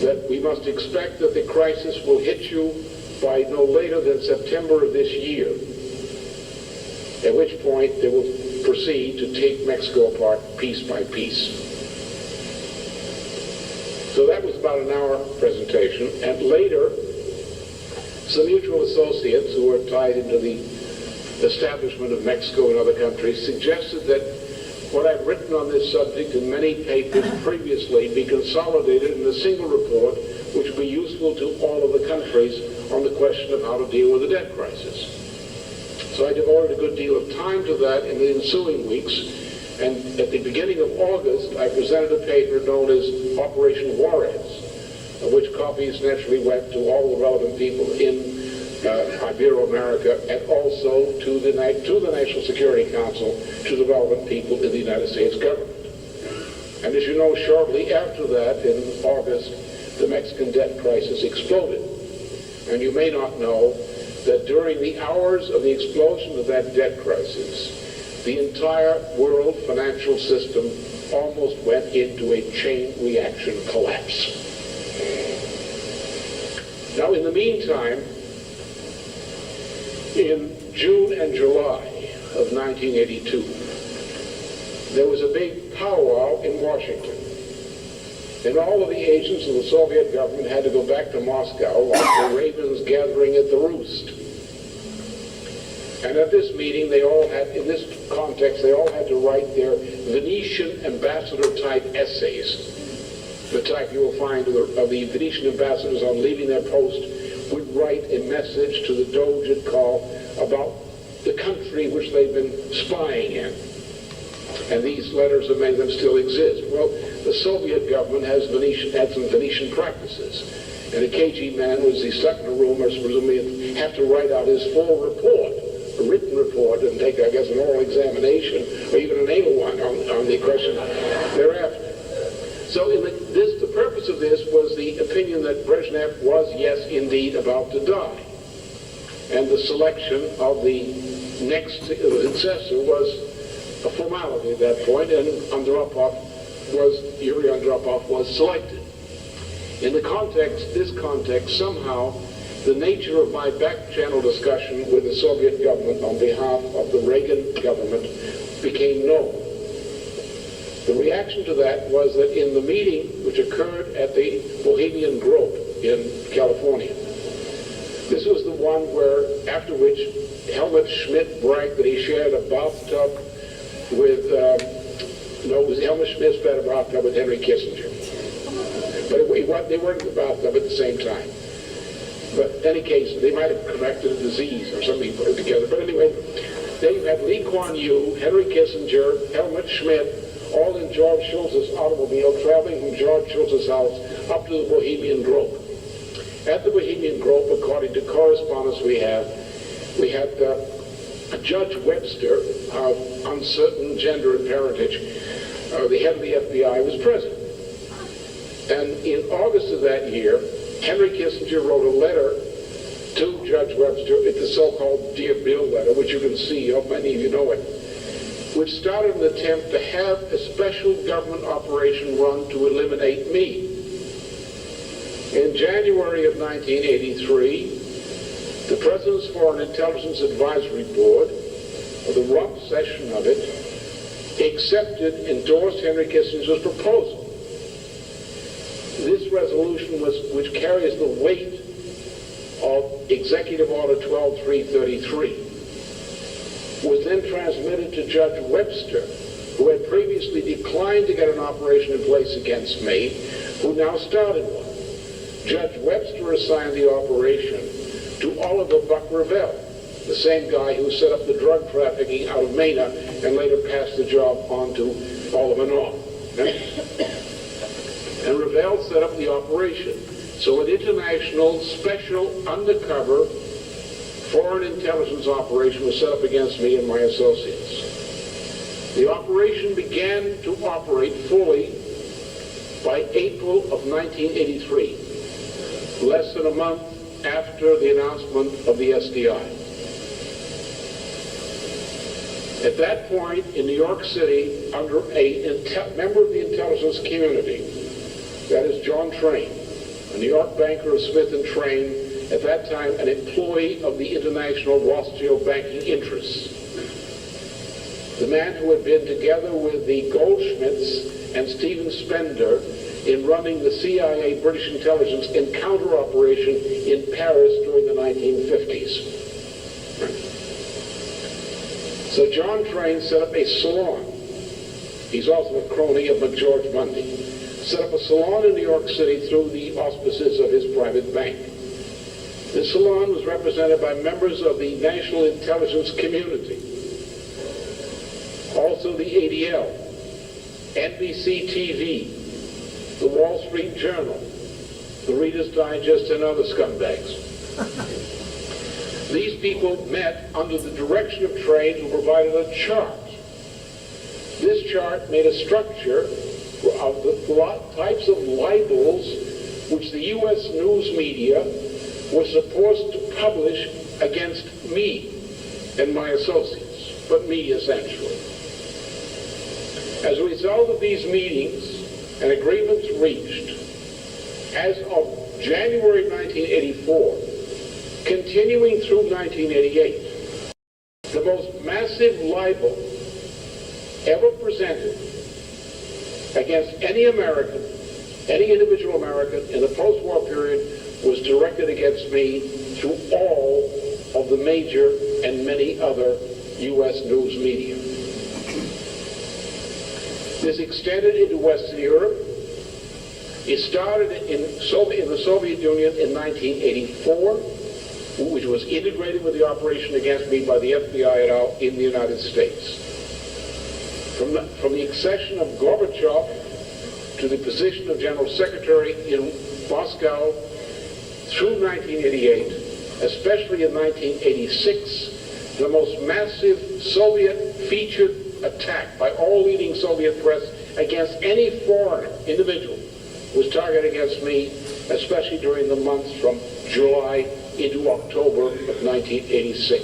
That we must expect that the crisis will hit you by no later than September of this year, at which point they will proceed to take Mexico apart piece by piece. So that was about an hour presentation, and later some mutual associates who were tied into the establishment of Mexico and other countries suggested that what I've written on this subject in many papers previously be consolidated in a single report which would be useful to all of the countries on the question of how to deal with the debt crisis. So I devoted a good deal of time to that in the ensuing weeks, and at the beginning of August I presented a paper known as Operation Juarez, of which copies naturally went to all the relevant people in Ibero-America, and also to the National Security Council, to the relevant people in the United States government. And as you know, shortly after that, in August, the Mexican debt crisis exploded. And you may not know that during the hours of the explosion of that debt crisis, the entire world financial system almost went into a chain reaction collapse. Now, in the meantime, in June and July of 1982, there was a big powwow in Washington. And all of the agents of the Soviet government had to go back to Moscow like the ravens gathering at the roost. And at this meeting, they all had, in this context, they all had to write their Venetian ambassador-type essays. The type you will find of the Venetian ambassadors on leaving their post would write a message to the Doge at call about the country which they've been spying in. And these letters, many of them still exist. Well, the Soviet government had some Venetian practices. And a KG man was stuck in a room, or presumably have to write out his full report, a written report, and take, I guess, an oral examination, or even an anal one on the question thereafter. So the purpose of this was the opinion that Brezhnev was, yes, indeed, about to die. And the selection of the next successor was a formality at that point, and Yuri Andropov was selected. In this context, somehow, the nature of my back-channel discussion with the Soviet government on behalf of the Reagan government became known. The reaction to that was that in the meeting which occurred at the Bohemian Grove in California, this was the one where, after which Helmut Schmidt bragged that he shared a bathtub with, it was Helmut Schmidt shared a bathtub with Henry Kissinger. But they weren't in the bathtub at the same time. But in any case, they might have connected a disease or something put it together. But anyway, then you had Lee Kuan Yew, Henry Kissinger, Helmut Schmidt, all in George Shultz's automobile, traveling from George Shultz's house up to the Bohemian Grove. At the Bohemian Grove, according to correspondence we had Judge Webster, of uncertain gender and parentage, the head of the FBI, was present. And in August of that year, Henry Kissinger wrote a letter to Judge Webster, it's the so-called Dear Bill letter, which you can see, many of you know it, which started an attempt to have a special government operation run to eliminate me. In January of 1983, the President's Foreign Intelligence Advisory Board, or the rump session of it, endorsed Henry Kissinger's proposal. This resolution, which carries the weight of Executive Order 12333, was then transmitted to Judge Webster, who had previously declined to get an operation in place against me, who now started one. Judge Webster assigned the operation to Oliver Buck Revelle, the same guy who set up the drug trafficking out of Mena and later passed the job on to Oliver North. And Revelle set up the operation. So an international, special, undercover foreign intelligence operation was set up against me and my associates. The operation began to operate fully by April of 1983, less than a month after the announcement of the SDI. At that point in New York City, under a member of the intelligence community, that is John Train, a New York banker of Smith & Train, at that time an employee of the international Rothschild banking interests. The man who had been together with the Goldschmidts and Stephen Spender in running the CIA British intelligence encounter operation in Paris during the 1950s. So John Train set up a salon. He's also a crony of McGeorge Mundy. Set up a salon in New York City through the auspices of his private bank. This salon was represented by members of the national intelligence community, also the ADL, NBC TV, the Wall Street Journal, the Reader's Digest, and other scumbags. These people met under the direction of Train, who provided a chart. This chart made a structure of the types of libels which the U.S. news media was supposed to publish against me and my associates, but me essentially. As a result of these meetings and agreements reached, as of January 1984, continuing through 1988, the most massive libel ever presented against any American, any individual American in the post-war period was directed against me through all of the major and many other U.S. news media. This extended into Western Europe. It started in the Soviet Union in 1984, which was integrated with the operation against me by the FBI in the United States. From the accession of Gorbachev to the position of General Secretary in Moscow through 1988, especially in 1986, the most massive Soviet featured attack by all leading Soviet press against any foreign individual was targeted against me, especially during the months from July into October of 1986.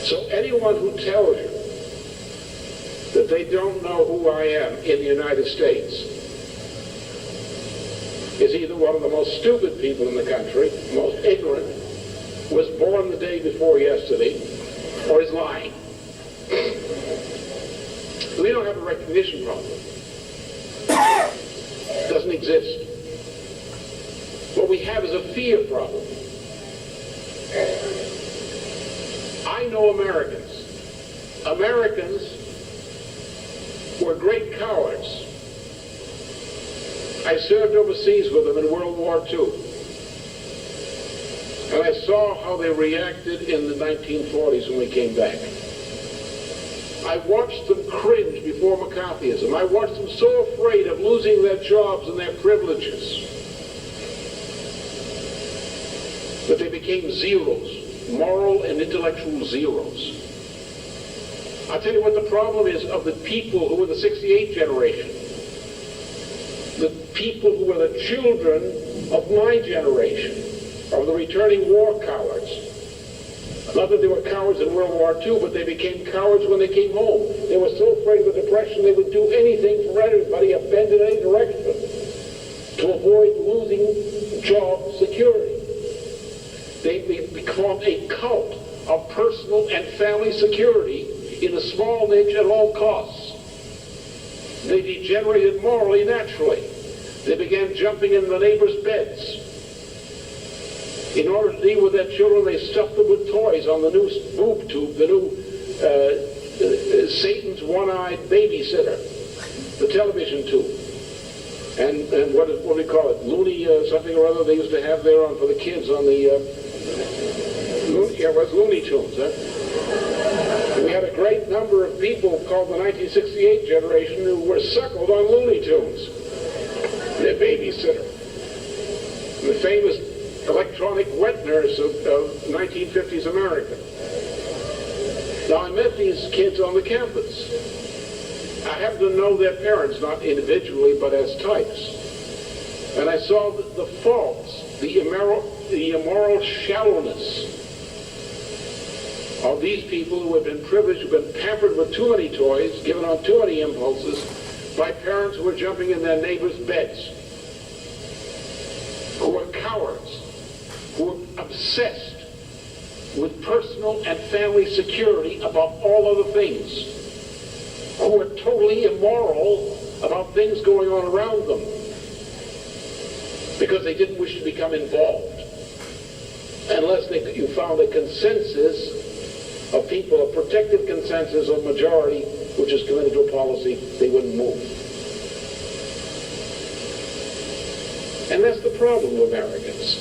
So anyone who tells you that they don't know who I am in the United States is either one of the most stupid people in the country, most ignorant, was born the day before yesterday, or is lying. We don't have a recognition problem. It doesn't exist. What we have is a fear problem. I know Americans. Americans were great cowards. I served overseas with them in World War II. And I saw how they reacted in the 1940s when we came back. I watched them cringe before McCarthyism. I watched them so afraid of losing their jobs and their privileges that they became zeros, moral and intellectual zeros. I'll tell you what the problem is of the people who were the 68 generation. The people who were the children of my generation, of the returning war cowards. Not that they were cowards in World War II, but they became cowards when they came home. They were so afraid of the Depression they would do anything for everybody, bend in any direction, to to avoid losing job security. They become a cult of personal and family security in a small niche at all costs. They degenerated morally naturally. They began jumping in the neighbors' beds. In order to deal with their children, they stuffed them with toys on the new boob tube, the new Satan's one-eyed babysitter, the television tube. And what do we call it? Looney something or other they used to have there on for the kids on the it was Looney Tunes, huh? We had a great number of people called the 1968 generation who were suckled on Looney Tunes. Their babysitter. And the famous electronic wet nurse of 1950s America. Now, I met these kids on the campus. I happened to know their parents, not individually, but as types. And I saw the faults, the immoral shallowness of these people who have been privileged, who have been pampered with too many toys, given on too many impulses, by parents who are jumping in their neighbors' beds, who are cowards, who are obsessed with personal and family security above all other things, who are totally immoral about things going on around them because they didn't wish to become involved. Unless you found a consensus of people, a protected consensus of majority, which is committed to a policy, they wouldn't move. And that's the problem with Americans.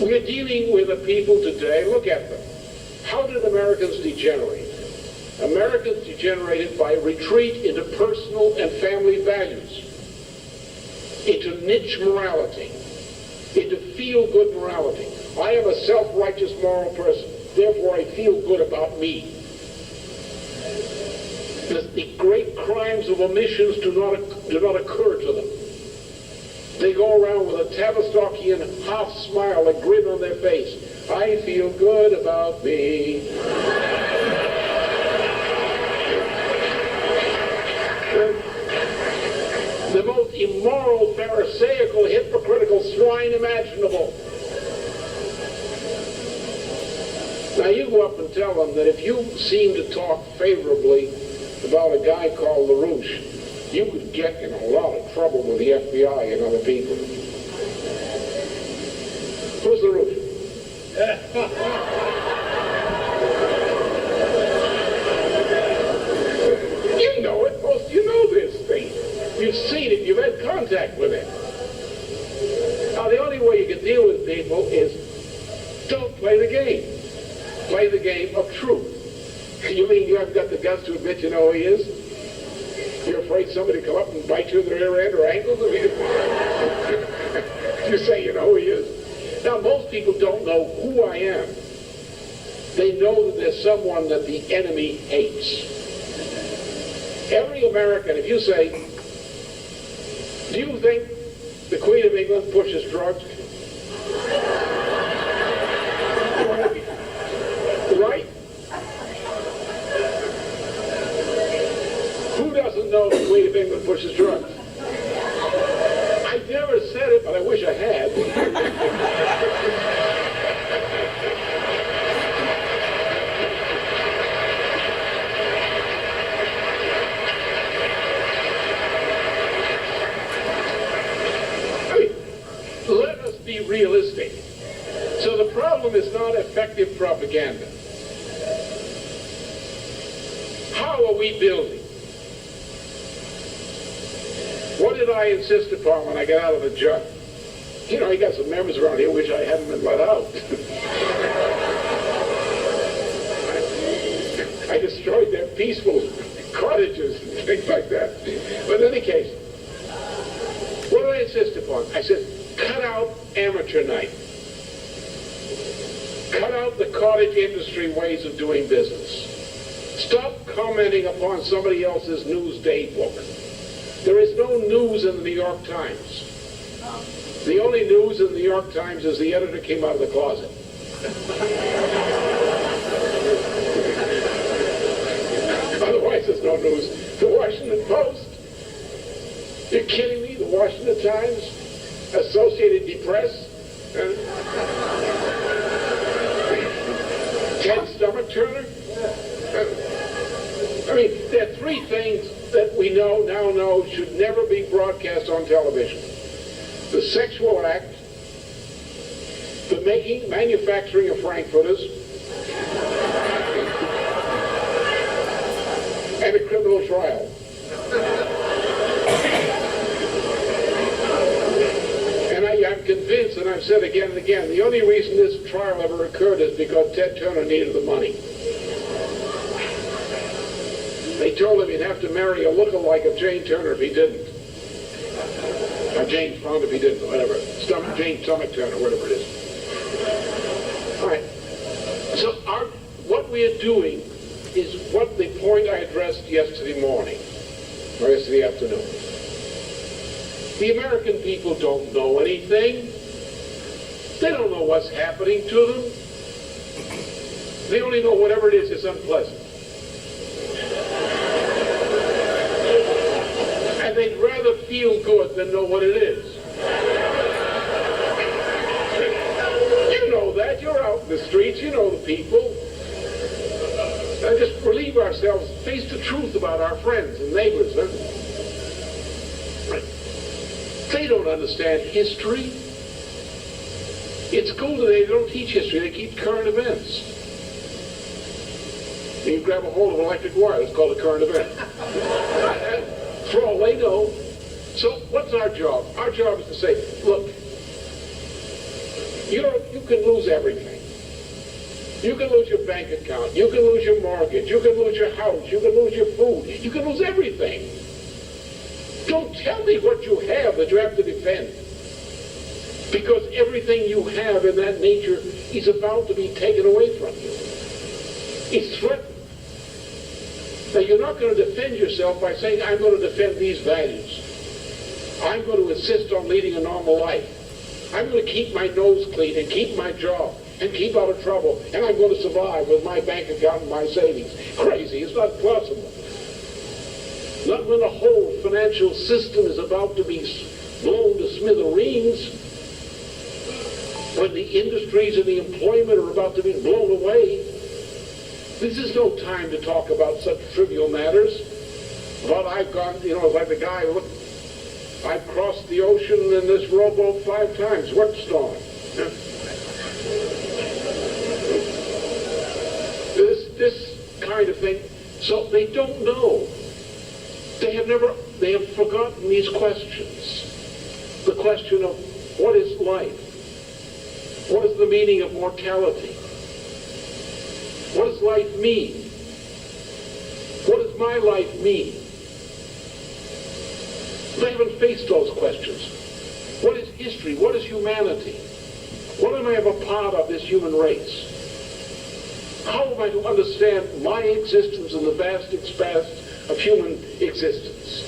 We are dealing with a people today, look at them. How did Americans degenerate? Americans degenerated by retreat into personal and family values, into niche morality, into feel-good morality. I am a self-righteous moral person, therefore I feel good about me. The great crimes of omissions do not occur to them. They go around with a Tavistockian half smile, a grin on their face. I feel good about me. The most immoral, pharisaical, hypocritical swine imaginable. Now you go up and tell them that if you seem to talk favorably about a guy called LaRouche, you could get in a lot of trouble with the FBI and other people. Who's LaRouche? You know it. Most of you know this thing. You've seen it. You've had contact with it. Now the only way you can deal with people is don't play the game. Play the game of truth. You mean you haven't got the guts to admit you know who he is? You're afraid somebody will come up and bite you in the rear end or ankles? You say you know who he is. Now, most people don't know who I am. They know that there's someone that the enemy hates. Every American, if you say, do you think the Queen of England pushes drugs? Right? Who doesn't know the Queen of England pushes drugs? I never said it, but I wish I had. I mean, let us be realistic. So the problem is not effective propaganda. How are we building? What did I insist upon when I got out of the job? You know, I got some members around here which I hadn't been let out. I destroyed their peaceful cottages and things like that. But in any case, what did I insist upon? I said, cut out amateur night. Cut out the cottage industry ways of doing business. Stop commenting upon somebody else's Newsday book. There is no news in the New York Times. The only news in the New York Times is the editor came out of the closet. Otherwise, there's no news. The Washington Post? You're kidding me? The Washington Times? Associated Press, Ted Stomach Turner. I mean, there are three things that we now know should never be broadcast on television. The sexual act, the manufacturing of frankfurters, and a criminal trial. And I'm convinced, and I've said again and again, the only reason this trial ever occurred is because Ted Turner needed the money. They told him he'd have to marry a look-alike of Jane Turner if he didn't. Or Jane Fonda if he didn't, whatever. Jane Stomach Turner, whatever it is. All right. So what we are doing is what the point I addressed yesterday morning, or yesterday afternoon. The American people don't know anything. They don't know what's happening to them. They only know whatever it is unpleasant. And they'd rather feel good than know what it is. You know that. You're out in the streets. You know the people. And just relieve ourselves, face the truth about our friends and neighbors. Huh? They don't understand history. In school today, they don't teach history. They teach current events. And you grab a hold of an electric wire. It's called a current event. For all they know. So what's our job? Our job is to say, look, you can lose everything. You can lose your bank account. You can lose your mortgage. You can lose your house. You can lose your food. You can lose everything. Don't tell me what you have that you have to defend. Because everything you have in that nature is about to be taken away from you. It's threatened. Now, you're not going to defend yourself by saying, I'm going to defend these values. I'm going to insist on leading a normal life. I'm going to keep my nose clean and keep my job and keep out of trouble, and I'm going to survive with my bank account and my savings. Crazy. It's not possible. Not when the whole financial system is about to be blown to smithereens, when the industries and the employment are about to be blown away. This is no time to talk about such trivial matters. But I've gone, like the guy, look, I've crossed the ocean in this rowboat 5 times. What storm? This kind of thing. So they don't know. They have forgotten these questions. The question of what is life? What is the meaning of mortality? What does life mean? What does my life mean? They haven't faced those questions. What is history? What is humanity? What am I a part of this human race? How am I to understand my existence in the vast expanse of human existence?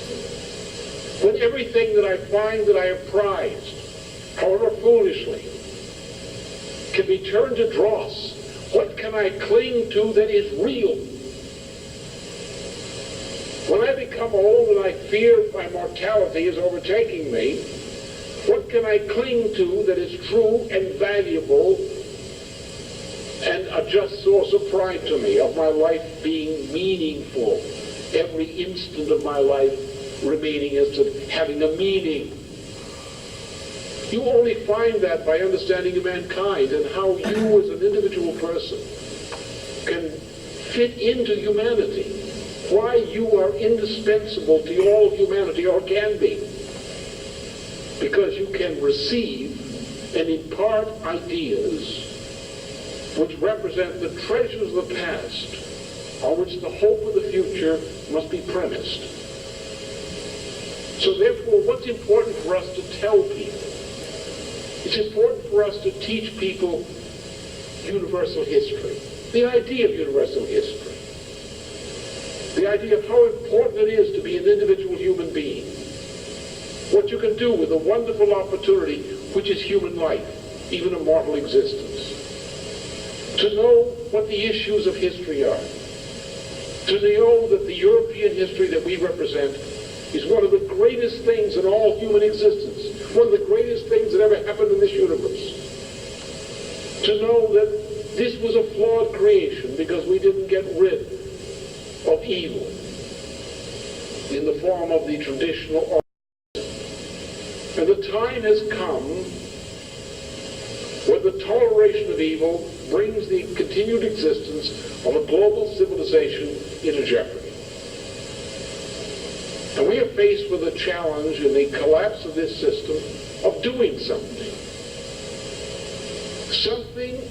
When everything that I find that I have prized, however foolishly, can be turned to dross, what can I cling to that is real? When I become old and I fear my mortality is overtaking me, what can I cling to that is true and valuable and a just source of pride to me, of my life being meaningful, every instant of my life remaining as to having a meaning? You only find that by understanding mankind and how you as an individual person can fit into humanity. Why you are indispensable to all humanity, or can be. Because you can receive and impart ideas which represent the treasures of the past on which the hope of the future must be premised. So therefore, what's important for us to tell people? It's important for us to teach people universal history, the idea of universal history, the idea of how important it is to be an individual human being, what you can do with the wonderful opportunity which is human life, even a mortal existence, to know what the issues of history are, to know that the European history that we represent is one of the greatest things in all human existence. One of the greatest things that ever happened in this universe. To know that this was a flawed creation because we didn't get rid of evil in the form of the traditional order. And the time has come where the toleration of evil brings the continued existence of a global civilization into jeopardy. And we are faced with a challenge in the collapse of this system of doing something. Something,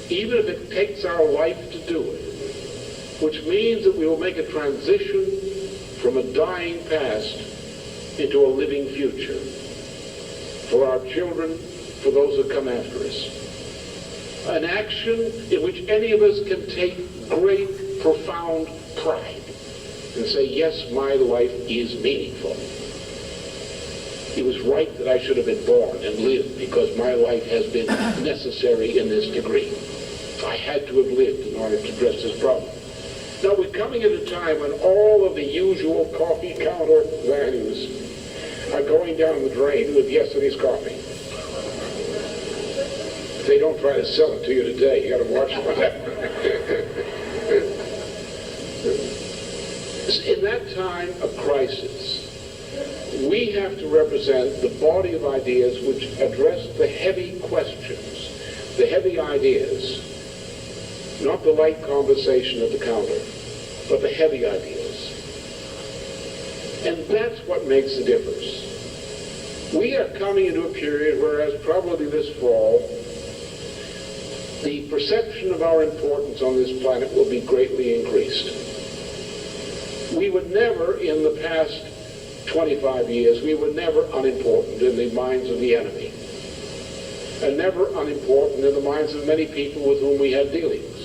even if it takes our life to do it, which means that we will make a transition from a dying past into a living future for our children, for those who come after us. An action in which any of us can take great, profound pride and say, yes, my life is meaningful. It was right that I should have been born and lived because my life has been necessary in this degree. I had to have lived in order to address this problem. Now we're coming at a time when all of the usual coffee counter values are going down the drain with yesterday's coffee. If they don't try to sell it to you today, you got to watch for that. In that time of crisis, we have to represent the body of ideas which address the heavy questions, the heavy ideas, not the light conversation at the counter, but the heavy ideas. And that's what makes the difference. We are coming into a period whereas probably this fall, the perception of our importance on this planet will be greatly increased. We were never, in the past 25 years, we were never unimportant in the minds of the enemy, and never unimportant in the minds of many people with whom we had dealings.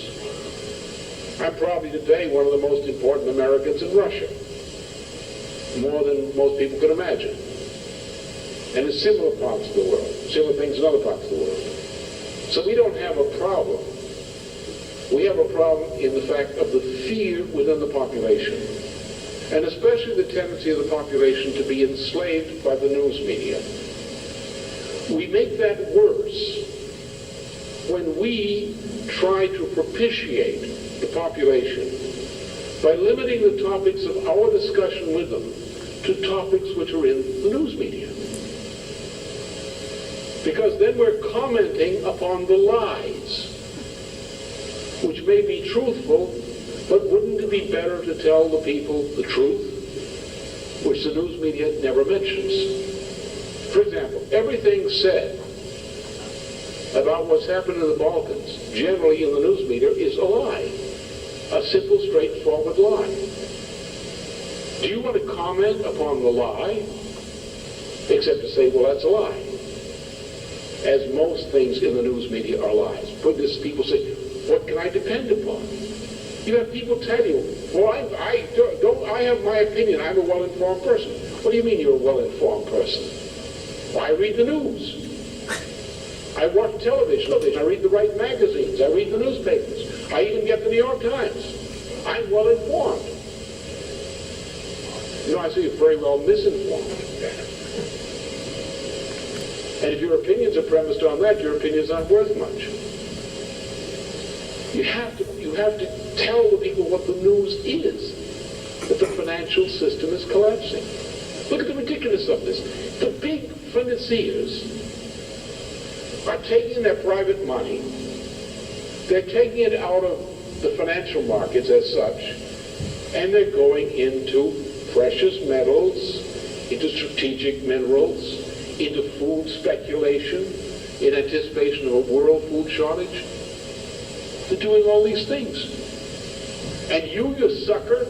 I'm probably today one of the most important Americans in Russia, more than most people could imagine. And in similar parts of the world, similar things in other parts of the world. So we don't have a problem. We have a problem in the fact of the fear within the population, and especially the tendency of the population to be enslaved by the news media. We make that worse when we try to propitiate the population by limiting the topics of our discussion with them to topics which are in the news media. Because then we're commenting upon the lies, which may be truthful, but wouldn't it be better to tell the people the truth, which the news media never mentions? For example, everything said about what's happened in the Balkans, generally in the news media, is a lie. A simple, straightforward lie. Do you want to comment upon the lie? Except to say, well, that's a lie. As most things in the news media are lies. But this, people say, what can I depend upon? You have people tell you, well, I have my opinion. I'm a well-informed person. What do you mean you're a well-informed person? Well, I read the news. I watch television. I read the right magazines. I read the newspapers. I even get the New York Times. I'm well-informed. You know, I say you're very well misinformed. And if your opinions are premised on that, your opinions aren't worth much. You have to tell the people what the news is, that the financial system is collapsing. Look at the ridiculousness of this. The big financiers are taking their private money, they're taking it out of the financial markets as such, and they're going into precious metals, into strategic minerals, into food speculation, in anticipation of a world food shortage. They're doing all these things. And you sucker,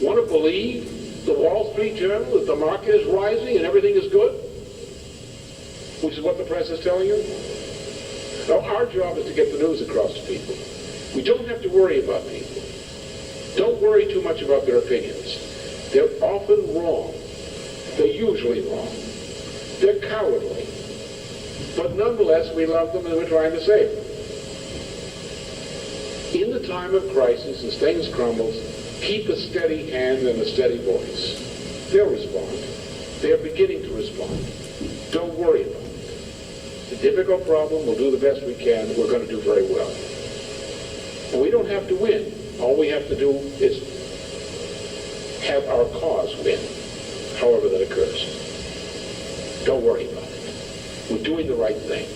want to believe the Wall Street Journal that the market is rising and everything is good? Which is what the press is telling you? No, our job is to get the news across to people. We don't have to worry about people. Don't worry too much about their opinions. They're often wrong. They're usually wrong. They're cowardly. But nonetheless, we love them and we're trying to save them. In the time of crisis, as things crumble, keep a steady hand and a steady voice. They'll respond. They're beginning to respond. Don't worry about it. It's a difficult problem. We'll do the best we can. We're going to do very well. And we don't have to win. All we have to do is have our cause win, however that occurs. Don't worry about it. We're doing the right thing.